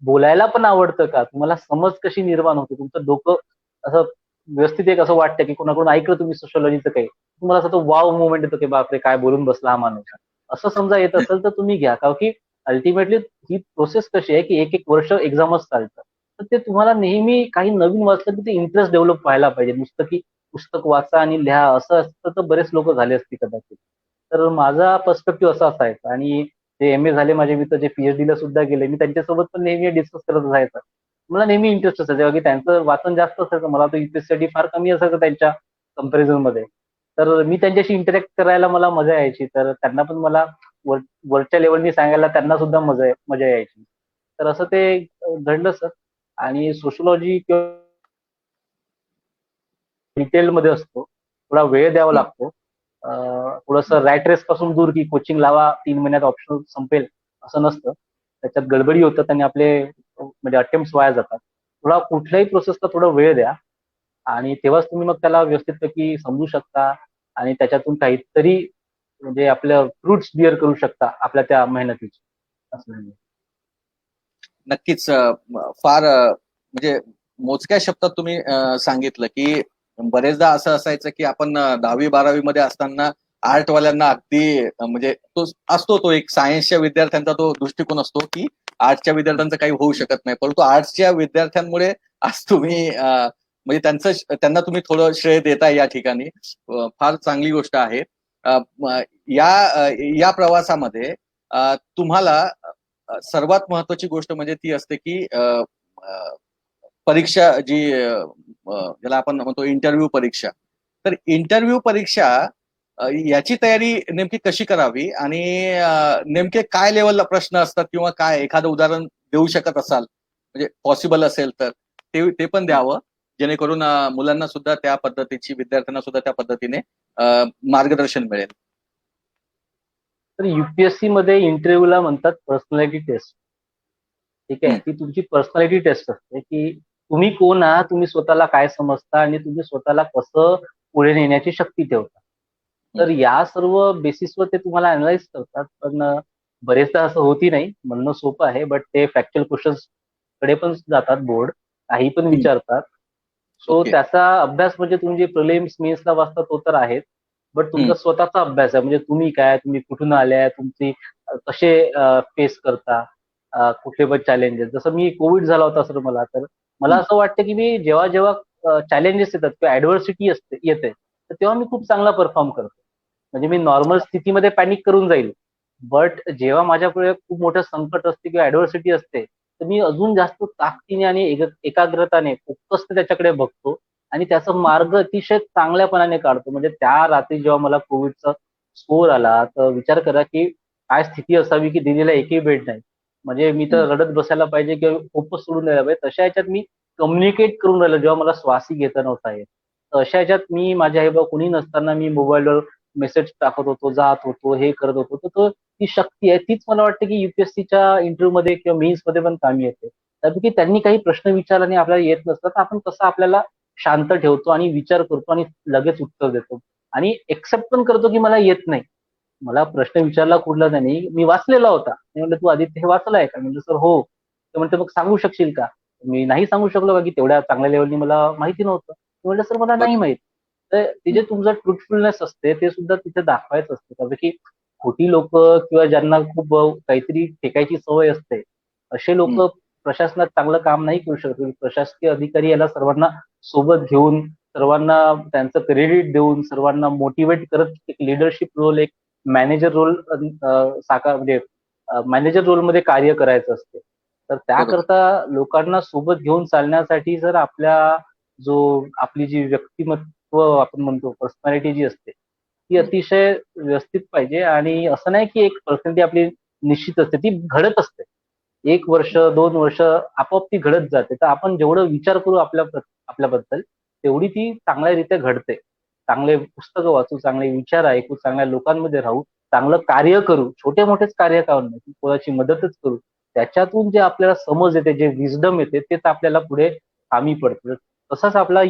Speaker 2: बोलायला पण आवडतं का, तुम्हाला समज कशी निर्माण होते, तुमचं डोकं असं व्यवस्थित एक असं वाटतं की कोणाकडून ऐकलं तुम्ही सोशॉलॉजीचं काही, तुम्हाला असं तो वाव मुवमेंट येतो की बापरे काय बोलून बसला हा माणूस. असं समजा येत असेल तर तुम्ही घ्या, कारण की अल्टिमेटली ही प्रोसेस कशी आहे की एक एक वर्ष एक्झामच चालतं. तर ते तुम्हाला नेहमी काही नवीन वाचलं की ते इंटरेस्ट डेव्हलप व्हायला पाहिजे. नुसतं की पुस्तक वाचा आणि लिहा असं असतं तर बरेच लोक झाले असते कदाचित. तर माझा पर्स्पेक्टिव्ह असा असायचा आणि जे एम ए झाले माझे मित्र, जे पीएचडीला सुद्धा गेले, मी त्यांच्यासोबत पण नेहमी डिस्कस करत असायचं. मला नेहमी इंटरेस्ट असायचा की त्यांचं वाचन जास्त असायचं, मला तो युपीएससीसाठी फार कमी असायचं त्यांच्या कंपॅरिझन मध्ये. तर मी त्यांच्याशी इंटरॅक्ट करायला मला मजा यायची, तर त्यांना पण मला वरच्या लेवलनी सांगायला त्यांना सुद्धा मजा यायची. तर असं ते घडलं सर. आणि सोशॉलॉजी किंवा डिटेलमध्ये असतो, थोडा वेळ द्यावा लागतो. थोडंसं रॅट रेस पासून दूर, की कोचिंग लावा 3 महिन्यात ऑप्शनल संपेल असं नसतं. त्याच्यात गडबडी होतात आणि आपले म्हणजे अटेम्प्ट वाया जातात. थोडा कुठल्याही प्रोसेसला थोडा वेळ द्या आणि तेव्हाच तुम्ही मग त्याला व्यवस्थितपैकी समजू शकता आणि त्याच्यातून काहीतरी म्हणजे आपलं फ्रुट्स बिअर करू शकता आपल्या त्या मेहनतीची. असं म्हणजे.
Speaker 1: नक्कीच फार म्हणजे मोजक्या शब्दात तुम्ही सांगितलं की बरेचदा असं असायचं की आपण 10वी-12वी मध्ये असताना आर्टवाल्यांना अगदी म्हणजे तो असतो तो एक सायन्सच्या विद्यार्थ्यांचा तो दृष्टिकोन असतो की आर्टच्या विद्यार्थ्यांचं काही होऊ शकत नाही, परंतु आर्ट्सच्या विद्यार्थ्यांमुळे आज तुम्ही म्हणजे त्यांना तुम्ही थोडं श्रेय देताय या ठिकाणी. फार चांगली गोष्ट आहे. या प्रवासामध्ये तुम्हाला सर्वात महत्वाची गोष्ट म्हणजे ती असते की परीक्षा जी ज्याला आपण म्हणतो इंटरव्ह्यू परीक्षा. तर इंटरव्ह्यू परीक्षा याची तयारी नेमकी कशी करावी आणि नेमके काय लेवलला प्रश्न असतात किंवा काय एखादं उदाहरण देऊ शकत असाल म्हणजे पॉसिबल असेल तर ते पण द्यावं, जेणेकरून मुलांना सुद्धा त्या पद्धतीची, विद्यार्थ्यांना सुद्धा त्या पद्धतीने मार्गदर्शन मिळेल.
Speaker 2: तर युपीएससी मध्ये इंटरव्ह्यूला म्हणतात पर्सनॅलिटी टेस्ट. ठीक आहे, ती तुमची पर्सनॅलिटी टेस्ट असते की तुम्ही कोण आहात, तुम्ही स्वतःला काय समजता आणि तुम्ही स्वतःला कसं पुढे नेण्याची शक्ती ठेवता. तर या सर्व बेसिसवर ते तुम्हाला अनालाइज करतात. पण बरेचदा असं होती नाही, म्हणणं सोपं आहे, बट ते फॅक्च्युअल क्वेश्चन्स कडे पण जातात बोर्ड, काही पण विचारतात. So
Speaker 1: Okay.
Speaker 2: त्याचा अभ्यास म्हणजे तुम्ही जे प्रिलिम्स मेन्सला वाचता तो तर आहेच, बट तुमचा स्वतःचा अभ्यास आहे. म्हणजे तुम्ही काय, तुम्ही कुठून आल्या, तुमची कसे फेस करता, कुठले पण चॅलेंजेस. जसं मी कोविड झाला होता सर मला, तर मला असं वाटतं की मी जेव्हा जेव्हा चॅलेंजेस येतात किंवा ऍडव्हर्सिटी येते, तर तेव्हा मी खूप चांगला परफॉर्म करतो. म्हणजे मी नॉर्मल स्थितीमध्ये पॅनिक करून जाईल, बट जेव्हा माझ्यापुढे खूप मोठं संकट असते किंवा ऍडव्हर्सिटी असते, तर मी अजून जास्त ताकदीने आणि एकाग्रताने फोकस त्याच्याकडे बघतो आणि त्याचा मार्ग अतिशय चांगल्यापणाने काढतो. म्हणजे त्या रात्री जेव्हा मला कोविडचा स्कोर आला, तर विचार करा की काय स्थिती असावी की दिल्लीला एकही बेड नाही. म्हणजे मी तर रडत बसायला पाहिजे किंवा खूपच सोडून द्यायला पाहिजे. तशा ह्याच्यात मी कम्युनिकेट करून राहिलो जेव्हा मला श्वासही घेता नव्हता येत. तर अशा ह्याच्यात मी माझ्या आई कोणी नसताना मी मोबाईलवर मेसेज टाकत होतो, जात होतो, हे करत होतो. तर ती शक्ती आहे, तीच मला वाटतं की युपीएससीच्या इंटरव्ह्यू मध्ये किंवा मेन्स मध्ये पण कामी येते. त्यापैकी त्यांनी काही प्रश्न विचारला आणि आपल्याला येत नसतात, तर आपण कसं आपल्याला शांत ठेवतो आणि विचार करतो आणि लगेच उत्तर देतो आणि एक्सेप्ट पण करतो की मला येत नाही. मला प्रश्न विचारला कुठला त्यांनी, मी वाचलेला होता. मी म्हटलं, तू आदित्य हे वाचलंय का? म्हणजे सर हो. ते म्हणते मग सांगू शकशील का? मी नाही सांगू शकलो का की तेवढ्या चांगल्या लेवलनी मला माहिती नव्हतं. मी म्हटलं सर मला नाही माहित. तर ते जे तुमचं ट्रुथफुलनेस असते ते सुद्धा तिथे दाखवायचं असतं. कारण की खोटी लोक किंवा ज्यांना खूप काहीतरी फेकायची सवय असते, असे लोक प्रशासनात चांगलं काम नाही करू शकत. प्रशासकीय अधिकारी याला सर्वांना सोबत घेऊन, सर्वांना त्यांचं क्रेडिट देऊन, सर्वांना मोटिवेट करत एक लिडरशिप रोल, एक मॅनेजर रोल साकार म्हणजे मॅनेजर रोलमध्ये कार्य करायचं असते. तर त्याकरता लोकांना सोबत घेऊन चालण्यासाठी जर आपली जी व्यक्तिमत्व आपण म्हणतो पर्सनॅलिटी जी असते ती अतिशय व्यवस्थित पाहिजे. आणि असं नाही की एक पर्सनॅलिटी आपली निश्चित असते, ती घडत असते. 1 वर्ष 2 वर्ष आपोआप ती घडत जाते. तर आपण जेवढं विचार करू आपल्याबद्दल तेवढी ती चांगल्यारीत्या घडते. चांगले पुस्तकं वाचू, चांगले विचार ऐकू, चांगल्या लोकांमध्ये राहू, चांगलं कार्य करू, छोटे मोठेच कार्य का नाही, कोणाची मदतच करू. त्याच्यातून जे आपल्याला समज येते, जे विजडम येते, तेच आपल्याला पुढे कामी पडतं. तसाच आपला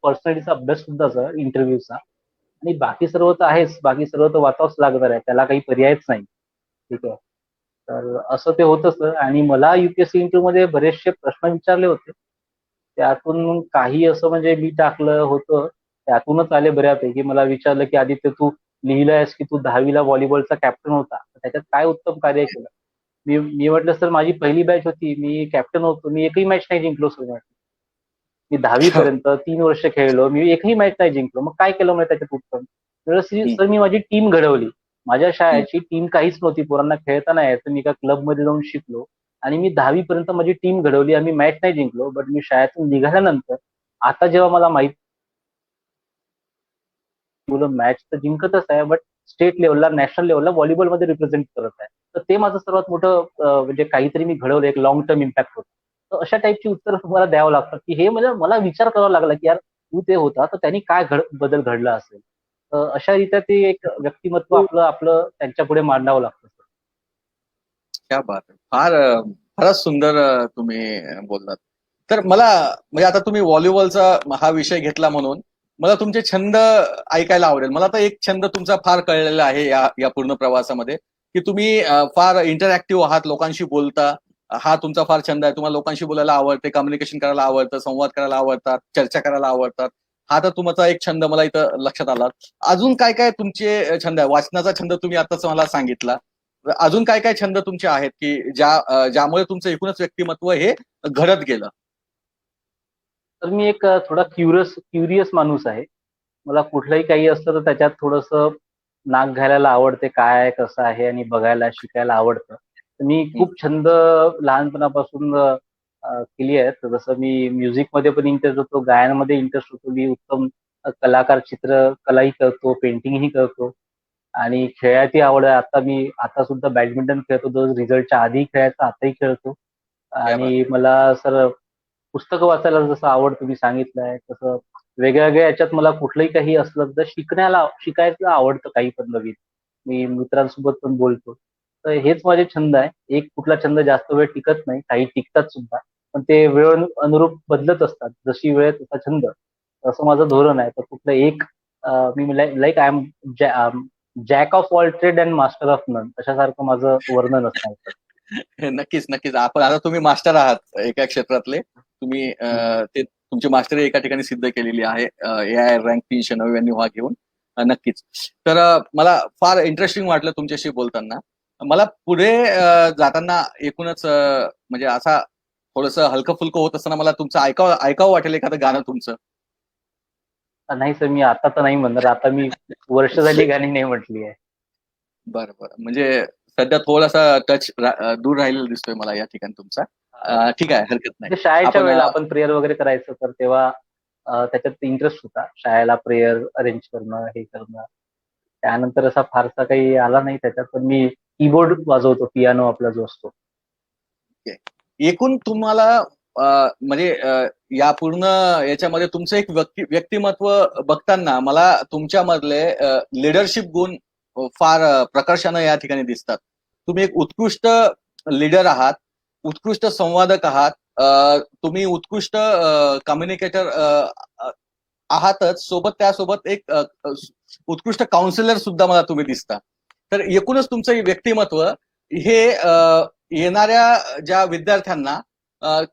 Speaker 2: पर्सनॅलिटीचा अभ्यास सुद्धा इंटरव्ह्यूचा. आणि बाकी सर्व तर आहेच, बाकी सर्व तर वाचावंच लागणार आहे, त्याला काही पर्यायच नाही. ठीक आहे. तर असं ते होतं सर. आणि मला युपीएससी इंटरव्ह्यू मध्ये बरेचसे प्रश्न विचारले होते. त्यातून काही असं म्हणजे मी टाकलं होतं, त्यातूनच आले बऱ्यापैकी. मला विचारलं की आदित्य तू लिहिलंयस की तू 10वीला व्हॉलीबॉलचा कॅप्टन होता, त्याच्यात काय उत्तम कार्य केलं? मी म्हटलं सर माझी पहिली बॅच होती, मी कॅप्टन होतो, मी एकही मॅच नाही जिंकलो सर. मी 10वी पर्यंत 3 वर्ष खेळलो, मी एकही मॅच नाही जिंकलो, मग काय केलं म्हणजे त्याच्यात उत्तम? सर मी माझी टीम घडवली. माझ्या शाळेची टीम काहीच नव्हती, पोरांना खेळता नाही यायचं, मी एका क्लबमध्ये जाऊन शिकलो आणि मी 10वी पर्यंत माझी टीम घडवली. आम्ही मॅच नाही जिंकलो, बट मी शाळेतून निघाल्यानंतर आता जेव्हा मला माहित मुलं मॅच तर जिंकतच आहे, बट स्टेट लेवलला, नॅशनल लेवलला व्हॉलीबॉलमध्ये रिप्रेझेंट करत आहे. तर ते माझं सर्वात मोठं म्हणजे काहीतरी मी घडवलं, एक लॉंग टर्म इम्पॅक्ट होतं. तर अशा टाईपची उत्तरं तुम्हाला द्यावं लागतात की हे म्हणजे मला विचार करावा लागला की यार तू ते होता तर त्यांनी काय बदल घडला असेल. तर अशा रीत्या ते एक व्यक्तिमत्व आपलं आपलं त्यांच्यापुढे मांडावं लागतं.
Speaker 1: क्या बात आहे. फारच सुंदर तुम्ही बोललात. तर मला म्हणजे आता तुम्ही व्हॉलीबॉलचा हा विषय घेतला म्हणून मला तुमचे छंद ऐकायला आवडेल. मला तर एक छंद तुमचा फार कळलेला आहे या पूर्ण प्रवासामध्ये की तुम्ही फार इंटरॅक्टिव्ह आहात, लोकांशी बोलता हा तुमचा फार छंद आहे, तुम्हाला लोकांशी बोलायला आवडते, कम्युनिकेशन करायला आवडतं, संवाद करायला आवडतात, चर्चा करायला आवडतात. हा तर तुमचा एक छंद मला इथं लक्षात आला. अजून काय काय तुमचे छंद आहे? वाचनाचा छंद तुम्ही आताच मला सांगितला. अजून काय काय छंद तुमचे आहेत की ज्यामुळे तुमचं एकूणच व्यक्तिमत्व हे घडत गेलं?
Speaker 2: तर मी एक थोडा क्युरियस माणूस आहे. मला कुठलंही काही असतं तर त्याच्यात थोडंसं नाक घालायला आवडते, काय आहे, कसं आहे आणि बघायला, शिकायला आवडतं. तर मी
Speaker 1: हं.
Speaker 2: खूप छंद लहानपणापासून केली आहेत. तर जसं मी म्युझिकमध्ये पण इंटरेस्ट होतो, गायनामध्ये इंटरेस्ट होतो. मी उत्तम कलाकार, चित्रकलाही करतो, पेंटिंगही करतो आणि खेळायची आवड आहे. आता सुद्धा बॅडमिंटन खेळतो. दररोज रिझल्टच्या आधी खेळायचं, आताही खेळतो.
Speaker 1: क्या बात.
Speaker 2: आणि मला सर पुस्तकं वाचायला जसं आवडतं मी सांगितलंय तसं वेगळ्या वेगळ्या याच्यात मला कुठलंही काही असलं तर शिकायचं आवडतं काही पण नवीन. मी मित्रांसोबत पण बोलतो. तर हेच माझे छंद आहे. एक कुठला छंद जास्त वेळ टिकत नाही, काही टिकतात सुद्धा. पण ते वेळ अनुरूप बदलत असतात. जशी वेळ तसा छंद. असं माझं धोरण आहे. तर कुठलं एक मी like I am jack of all trade and master of none अशासारखं माझं वर्णन असणार सर.
Speaker 1: नक्कीच, नक्कीच. आपण आता तुम्ही मास्टर आहात एका क्षेत्रातले. तुम्ही ते तुमची मास्टरी एका ठिकाणी सिद्ध केलेली आहे. एआय रँक 399 हा घेऊन. नक्कीच. तर मला फार इंटरेस्टिंग वाटलं तुमच्याशी बोलताना. मला पुढे जाताना एकूणच म्हणजे असा थोडंसं हलकं-फुलकं होत असताना मला तुमचं ऐकावं वाटेल एखादं गाणं तुमचं.
Speaker 2: नाही सर, मी आता तर नाही म्हणणार. आता मी वर्ष झाली गाणी नाही म्हटली आहे.
Speaker 1: बरं, बरं. म्हणजे सध्या थोडासा टच दूर राहिलेला दिसतोय मला या ठिकाणी तुमचा. ठीक आहे, हरकत नाही.
Speaker 2: म्हणजे शाळेच्या
Speaker 1: आपण
Speaker 2: वेळेला आपण प्रेयर वगैरे करायचो तर तेव्हा त्याच्यात इंटरेस्ट होता. शाळेला प्रेयर अरेंज करणं, हे करणं. त्यानंतर असा फारसा काही आला नाही त्याच्यात. पण मी कीबोर्ड वाजवतो, पियानो आपला जो असतो.
Speaker 1: एकूण तुम्हाला म्हणजे या पूर्ण याच्यामध्ये तुमचं एक व्यक्तिमत्व बघताना मला तुमच्यामधले लीडरशिप गुण फार प्रकर्षानं या ठिकाणी दिसतात. तुम्ही एक उत्कृष्ट लीडर आहात, उत्कृष्ट संवादक आहात, तुम्ही उत्कृष्ट कम्युनिकेटर आहातच, सोबत त्यासोबत एक उत्कृष्ट काउन्सिलर सुद्धा मला तुम्ही दिसता. तर एकूणच तुमचं हे व्यक्तिमत्व हे येणाऱ्या ज्या विद्यार्थ्यांना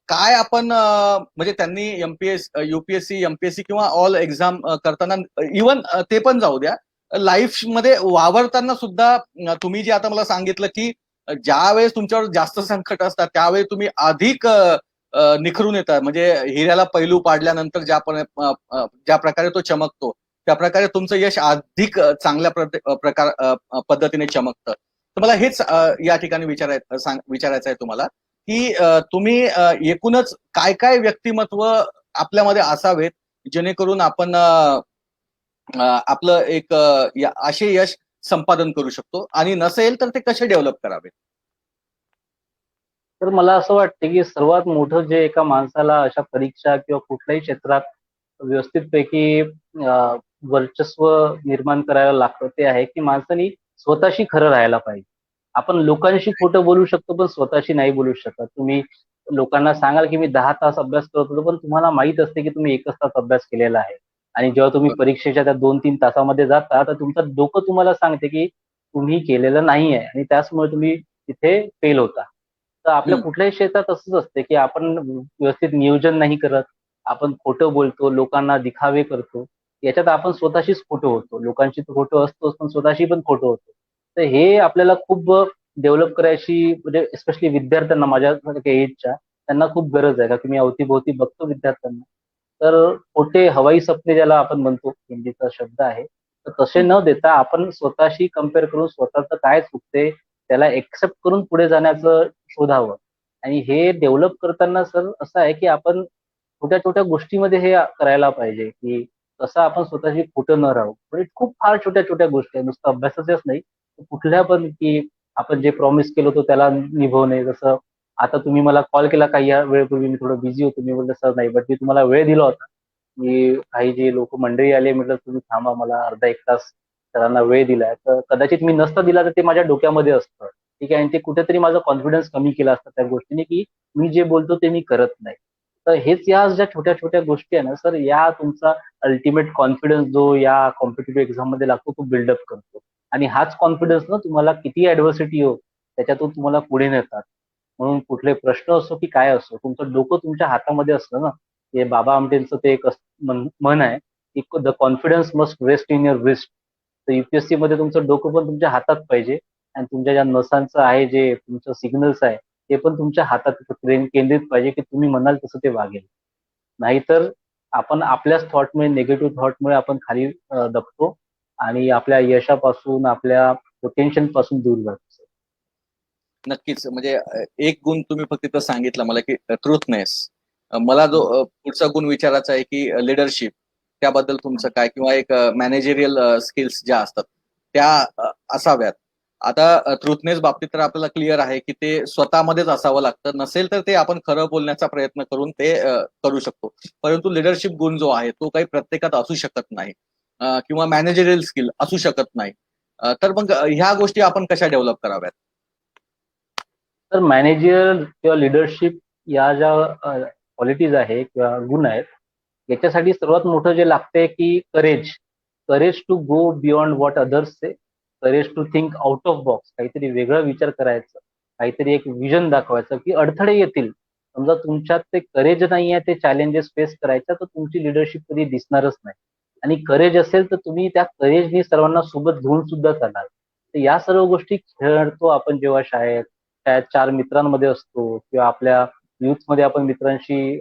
Speaker 1: काय आपण म्हणजे त्यांनी युपीएससी एमपीएससी किंवा ऑल एक्झाम करताना इवन ते पण जाऊ द्या, लाईफ मध्ये वावरताना सुद्धा तुम्ही जे आता मला सांगितलं की ज्यावेळेस तुमच्यावर जास्त संकट असतात त्यावेळी तुम्ही अधिक निखरून येतात, म्हणजे हिऱ्याला पैलू पाडल्यानंतर ज्या प्रकारे तो चमकतो त्या प्रकारे तुमचं यश अधिक चांगल्या पद्धतीने चमकतं. तर मला हेच या ठिकाणी विचारायचं आहे तुम्हाला की तुम्ही एकूणच काय काय व्यक्तिमत्व आपल्यामध्ये असावेत जेणेकरून आपण आपलं एक असे यश संपादन करू शकतो, आणि नसेल तर ते कसे डेव्हलप करावे?
Speaker 2: तर मला असं वाटतं की सर्वात मोठं जे एका माणसाला अशा परीक्षा किंवा कुठल्याही क्षेत्रात व्यवस्थितपैकी वर्चस्व निर्माण करायला लागतं ते आहे की माणसानी स्वतःशी खरं राहायला पाहिजे. आपण लोकांशी खोटं बोलू शकतो पण स्वतःशी नाही बोलू शकत. तुम्ही लोकांना सांगाल की मी 10 तास अभ्यास करत होतो, पण तुम्हाला माहित असते की तुम्ही 1च तास अभ्यास केलेला आहे. आणि जेव्हा तुम्ही परीक्षेच्या त्या 2-3 तासामध्ये जाता तर तुमचं डोकं तुम्हाला सांगते की तुम्ही केलेलं नाहीये आणि त्याचमुळे तुम्ही तिथे फेल होता. तर आपल्या
Speaker 1: हम्म.
Speaker 2: कुठल्याही क्षेत्रात असंच असते की आपण व्यवस्थित नियोजन नाही करत. आपण खोटं बोलतो, लोकांना दिखावे करतो. याच्यात आपण स्वतःशीच खोटं होतो. लोकांशी तर खोटं असतोच, पण स्वतःशी पण खोटं होतो. तर हे आपल्याला खूप डेव्हलप करायची, म्हणजे स्पेशली विद्यार्थ्यांना, माझ्यासारख्या एजच्या त्यांना खूप गरज आहे. का की मी अवतीभोवती बघतो विद्यार्थ्यांना. तर खोटे हवाई सपने ज्याला आपण म्हणतो, हिंदीचा शब्द आहे. तर तसे न देता आपण स्वतःशी कंपेअर करून स्वतःचं काय चुकते त्याला एक्सेप्ट करून पुढे जाण्याचं शोधावं. आणि हे डेव्हलप करताना सर असं आहे की आपण छोट्या-छोट्या गोष्टीमध्ये हे करायला पाहिजे, की कसं आपण स्वतःशी खोटं न राहू. म्हणजे खूप फार छोट्या-छोट्या गोष्टी आहेत. नुसतं अभ्यासाच्याच नाही. कुठल्या पण की आपण जे प्रॉमिस केलं होतं त्याला निभवणे. जसं आता तुम्ही मला कॉल केला काही या वेळेपूर्वी, मी थोडं बिझी होतो. मी म्हटलं सर नाही, बट मी तुम्हाला वेळ दिला होता. की काही जे लोक मंडळी आले, म्हटलं तुम्ही थांबा, मला अर्धा 1 तास सरांना वेळ दिलाय. तर कदाचित मी नसता दिला तर ते माझ्या डोक्यामध्ये असतं. ठीक आहे. आणि ते कुठेतरी माझा कॉन्फिडन्स कमी केला असता त्या गोष्टीने, की मी जे बोलतो ते मी करत नाही. तर हेच या ज्या छोट्या-छोट्या गोष्टी आहे ना सर, या तुमचा अल्टिमेट कॉन्फिडन्स जो या कॉम्पिटिटिव्ह एक्झाम मध्ये लागतो तो बिल्डअप करतो. आणि हाच कॉन्फिडन्स ना तुम्हाला किती ऍडव्हर्सिटी हो त्याच्यातून तुम्हाला पुढे नेतात. म्हणून कुठले प्रश्न असो की काय असो, तुमचं डोकं तुमच्या हातामध्ये असतं ना. हे बाबा आमटेंचं ते एक म्हण आहे की the confidence must rest in your wrist. तर युपीएससी मध्ये तुमचं डोकं पण तुमच्या हातात पाहिजे, आणि तुमच्या ज्या नसांचं आहे, जे तुमचं सिग्नल्स आहे, ते पण तुमच्या हातात केंद्रित पाहिजे की तुम्ही म्हणाल तसं ते वागेल. नाहीतर आपण आपल्याच थॉटमुळे, निगेटिव्ह थॉटमुळे आपण खाली दबतो आणि आपल्या यशापासून, आपल्या पोटेन्शियल पासून दूर जातो.
Speaker 1: नक्कीच. म्हणजे एक गुण तुम्ही फक्त तिथं सांगितला मला की ट्रुथनेस. मला जो पुढचा गुण विचारायचा आहे की लीडरशिप, त्याबद्दल तुमचं काय, किंवा एक मॅनेजरियल स्किल्स ज्या असतात त्या असाव्यात. आता ट्रुथनेस बाबतीत तर आपल्याला क्लिअर आहे की ते स्वतःमध्येच असावं लागतं. नसेल तर ते आपण खरं बोलण्याचा प्रयत्न करून ते करू शकतो. परंतु लीडरशिप गुण जो आहे तो काही प्रत्येकात असू शकत नाही, किंवा मॅनेजरियल स्किल असू शकत नाही. तर मग ह्या गोष्टी आपण कशा डेव्हलप कराव्यात?
Speaker 2: तर मॅनेजर किंवा लिडरशिप या ज्या क्वालिटीज आहे किंवा गुण आहेत, याच्यासाठी सर्वात मोठं जे लागतंय की courage. Courage to go beyond what others say. Courage to think out of box. काहीतरी वेगळा विचार करायचं, काहीतरी एक विजन दाखवायचं की अडथळे येतील. समजा तुमच्यात ते करेज नाही आहे ते चॅलेंजेस फेस करायच्या, तर तुमची लिडरशिप कधी दिसणारच नाही. आणि करेज असेल तर तुम्ही त्या करेजनी सर्वांना सोबत घेऊन सुद्धा चालाल. तर या सर्व गोष्टी खेळतो आपण जेव्हा शाळेत, त्या 4 मित्रांमध्ये असतो, किंवा आपल्या युथमध्ये आपण मित्रांशी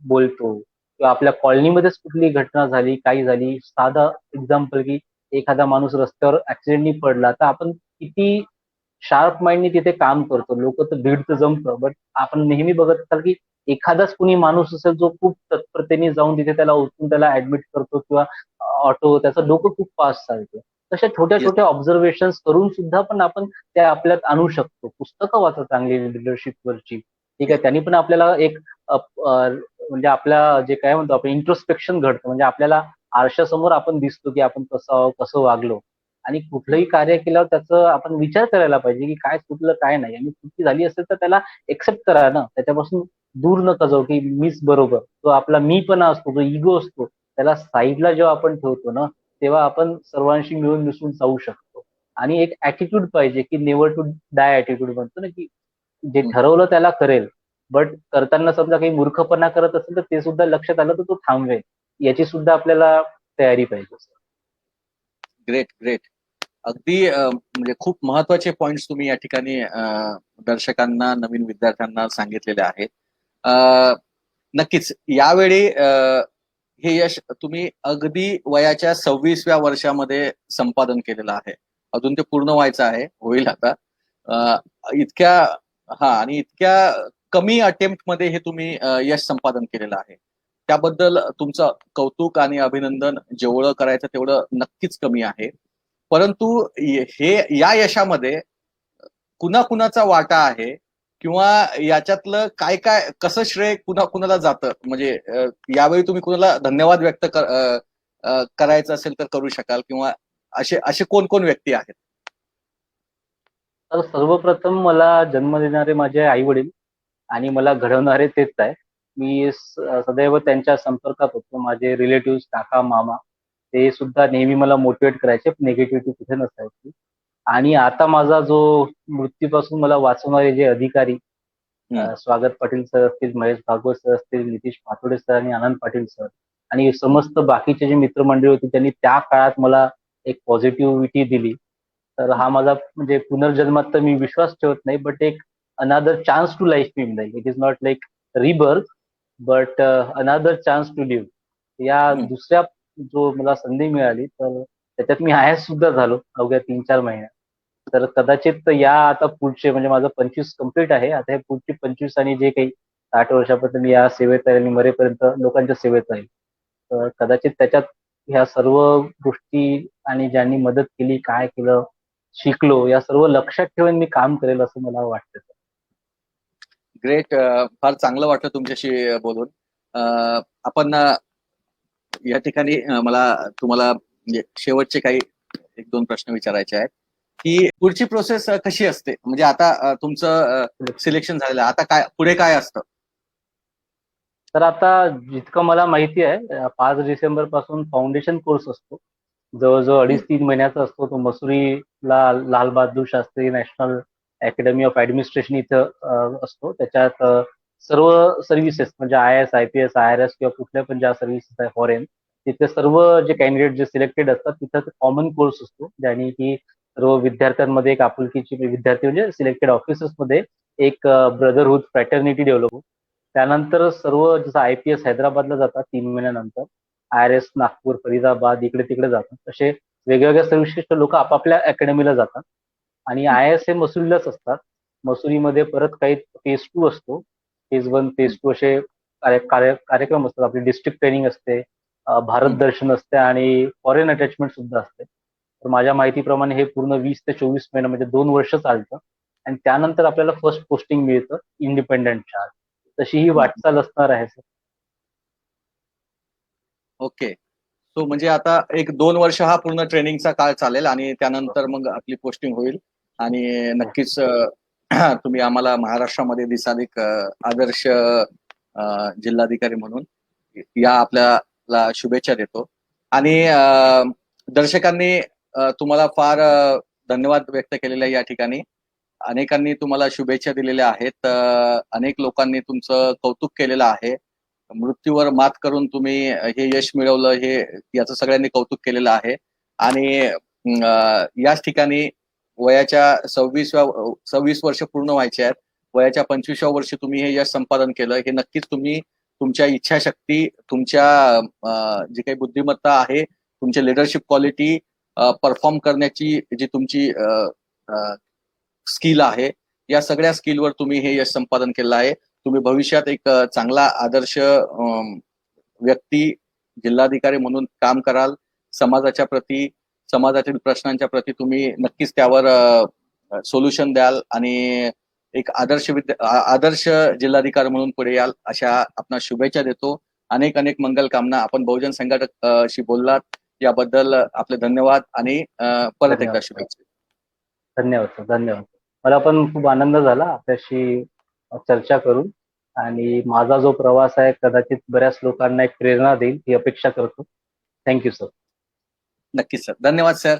Speaker 2: बोलतो, किंवा आपल्या कॉलनीमध्येच कुठली घटना झाली, काही झाली, साधा एक्झाम्पल की एखादा माणूस रस्त्यावर ऍक्सिडेंटनी पडला, तर आपण किती शार्प माइंडनी तिथे काम करतो. लोक तर भीड तर जमतं, बट आपण नेहमी बघत असाल की एखादाच कुणी माणूस असेल जो खूप तत्परतेने जाऊन तिथे त्याला उचलून त्याला ऍडमिट करतो, किंवा ऑटो, त्याचं डोकं खूप फास्ट चालतं. तशा छोट्या
Speaker 1: Yes.
Speaker 2: छोट्या ऑब्झर्वेशन करून सुद्धा पण आपण त्या आपल्यात आणू शकतो. पुस्तकं वाचा चांगली लिडरशिपवरची. ठीक आहे, त्यांनी पण आपल्याला एक म्हणजे आपल्या जे काय म्हणतो आपण इंट्रोस्पेक्शन घडतं. म्हणजे आपल्याला आरशासमोर आपण दिसतो की आपण कसं आहोत, कसं वागलो. आणि कुठलंही कार्य केल्यावर त्याचं आपण विचार करायला पाहिजे की काय चुकलं, काय नाही. आणि चुकी झाली असेल तर त्याला एक्सेप्ट करा ना. त्याच्यापासून दूर नका जाऊ की मीच बरोबर. तो आपला मीपणा असतो, जो इगो असतो, त्याला साईडला जेव्हा आपण ठेवतो ना, तेव्हा आपण सर्वांशी मिळून मिसळून जाऊ शकतो. आणि एक ऍटिट्यूड पाहिजे की नेव्हर टू डाय ऍटिट्यूड म्हणतो ना, की जे ठरवलं त्याला करेल. बट करताना समजा काही मूर्खपणा करत असेल तर ते सुद्धा लक्षात आलं तर तो थांबवेल. याची सुद्धा आपल्याला तयारी पाहिजे.
Speaker 1: Great, great. अगदी म्हणजे खूप महत्वाचे पॉइंट्स तुम्ही या ठिकाणी दर्शकांना, नवीन विद्यार्थ्यांना सांगितलेले आहेत. नक्कीच यावेळी हे यश तुम्ही अगदी वयाच्या 26व्या वर्षामध्ये संपादन केलेलं आहे. अजून ते पूर्ण व्हायचं आहे, होईल आता. इतक्या आणि इतक्या कमी अटेम्प्ट मध्ये हे तुम्ही यश संपादन केलेलं आहे. त्याबद्दल तुमचं कौतुक आणि अभिनंदन. जेवढं करायचं तेवढं नक्कीच कमी आहे. परंतु हे या यशामध्ये कुणाकुणाचा वाटा आहे, किंवा याच्यातलं काय काय, कसं श्रेय कुणाला जातं? म्हणजे यावेळी तुम्ही कुणाला धन्यवाद व्यक्त करायचं असेल तर करू शकाल, किंवा असे असे कोण कोण व्यक्ती आहेत?
Speaker 2: तर सर्वप्रथम मला जन्म देणारे माझे आई वडील आणि मला घडवणारे तेच आहे. मी सदैव त्यांच्या संपर्कात होतो. माझे रिलेटिव्ह, काका, मामा, ते सुद्धा नेहमी मला मोटिवेट करायचे. निगेटिव्हिटी कुठे नसायची. आणि आता माझा जो मृत्यूपासून मला वाचवणारे जे अधिकारी, स्वागत पाटील सर असतील, महेश भागवत सर असतील, नितीश पातोडे सर आणि आनंद पाटील सर, आणि समस्त बाकीचे जे मित्रमंडळी होती, त्यांनी त्या काळात मला एक पॉझिटिव्हिटी दिली. तर हा माझा म्हणजे पुनर्जन्मात तर मी विश्वास ठेवत नाही, बट एक अनादर चान्स टू लाईफ मी म्हणेल. It is not like rebirth, but अनादर चान्स टू लिव्ह. या दुसऱ्या जो मला संधी मिळाली, तर त्याच्यात मी आयएस सुद्धा झालो अवघ्या 3-4 महिन्यात. तर कदाचित या आता पुढचे, म्हणजे माझं 25 कम्प्लीट आहे, आता हे पुढची 25 आणि जे काही 60 वर्षापर्यंत मी या सेवेत राहील आणि मरेपर्यंत लोकांच्या सेवेत राहील. तर कदाचित त्याच्यात ह्या सर्व गोष्टी आणि ज्यांनी मदत केली, काय केलं, शिकलो, या सर्व लक्षात ठेवून मी काम करेल असं मला वाटतं.
Speaker 1: ग्रेट. फार चांगलं वाटलं तुमच्याशी बोलून. आपण या ठिकाणी मला तुम्हाला म्हणजे शेवटचे काही 1-2 प्रश्न विचारायचे आहेत, की पुढची प्रोसेस कशी असते? म्हणजे आता तुमचं सिलेक्शन झालेलं आहे, आता काय पुढे काय असतं?
Speaker 2: तर आता जितकं मला माहिती आहे, 5 डिसेंबर पासून फाउंडेशन कोर्स असतो. जवळजवळ 2.5-3 महिन्याचा असतो. तो मसुरीला Lal Bahadur Shastri national academy of administration इथं असतो. त्याच्यात सर्व सर्व्हिसेस म्हणजे IAS, IPS, IRS किंवा कुठल्या पण ज्या सर्व्हिसेस आहे फॉरेन, तिथे सर्व जे कॅन्डिडेट जे सिलेक्टेड असतात तिथं कॉमन कोर्स असतो, ज्याने की सर्व विद्यार्थ्यांमध्ये एक आपुलकीची विद्यार्थी म्हणजे सिलेक्टेड ऑफिसर्समध्ये एक ब्रदरहूड फ्रॅटर्निटी डेव्हलप होते. त्यानंतर सर्व जसं IPS हैदराबादला जातात 3 महिन्यानंतर, IRS नागपूर, फरीदाबाद इकडे तिकडे जातात. तसे वेगवेगळ्या सर्वश्रेष्ठ लोक आपापल्या अकॅडमीला जातात. आणि IAS हे मसुरीलाच असतात. मसुरीमध्ये परत काही फेज 2 असतो, फेज 1, फेज 2 असे कार्यक्रम असतात. आपली डिस्ट्रिक्ट ट्रेनिंग असते, भारत दर्शन असते आणि फॉरेन अटॅचमेंट सुद्धा असते. तर माझ्या माहितीप्रमाणे हे पूर्ण 20 ते 24 महिने म्हणजे 2 वर्ष चालतं आणि त्यानंतर आपल्याला फर्स्ट पोस्टिंग मिळतं इंडिपेंडंट चार्ज. तशी ही वाटचाल असणार आहे सर.
Speaker 1: ओके. सो म्हणजे आता एक 2 वर्ष हा पूर्ण ट्रेनिंगचा काळ चालेल आणि त्यानंतर मग आपली पोस्टिंग होईल आणि नक्कीच तुम्ही आम्हाला महाराष्ट्रामध्ये दिसाल एक आदर्श जिल्हाधिकारी म्हणून. या आपल्याला शुभेच्छा देतो आणि दर्शकांनी तुम्हाला फार धन्यवाद व्यक्त केलेले आहे या ठिकाणी. अनेकांनी तुम्हाला शुभेच्छा दिलेल्या आहेत. अनेक लोकांनी तुमचं कौतुक केलेलं आहे. मृत्यूवर मात करून तुम्ही हे यश मिळवलं, हे याचं सगळ्यांनी कौतुक केलेलं आहे. आणि याच ठिकाणी वयाच्या 26 वर्ष पूर्ण व्हायचे आहेत. वयाच्या 25व्या वर्षी तुम्ही हे यश संपादन केलं. हे नक्कीच तुम्ही तुमच्या इच्छाशक्ती, तुमच्या जी काही बुद्धिमत्ता आहे, तुमची लिडरशिप क्वालिटी, परफॉर्म करण्याची जी तुमची स्किल आहे, या सगळ्या स्किलवर तुम्ही हे यश संपादन केलं आहे. तुम्ही भविष्यात एक चांगला आदर्श व्यक्ती, जिल्हाधिकारी म्हणून काम कराल. समाजाच्या प्रती, समाजातील प्रश्नांच्या प्रती तुम्ही नक्कीच त्यावर सोल्युशन द्याल आणि एक आदर्श जिल्हाधिकारी म्हणून पुढे याल, अशा आपणास शुभेच्छा देतो. अनेक अनेक मंगल कामना. आपण बहुजन संघटक शी बोललात याबद्दल आपले धन्यवाद आणि परत एकदा शुभेच्छा.
Speaker 2: धन्यवाद सर, धन्यवाद. मला पण खूप आनंद झाला आपल्याशी चर्चा करून आणि माझा जो प्रवास आहे कदाचित बऱ्याच लोकांना एक प्रेरणा देईल ही अपेक्षा करतो. Thank you sir.
Speaker 1: नक्कीच सर. धन्यवाद सर.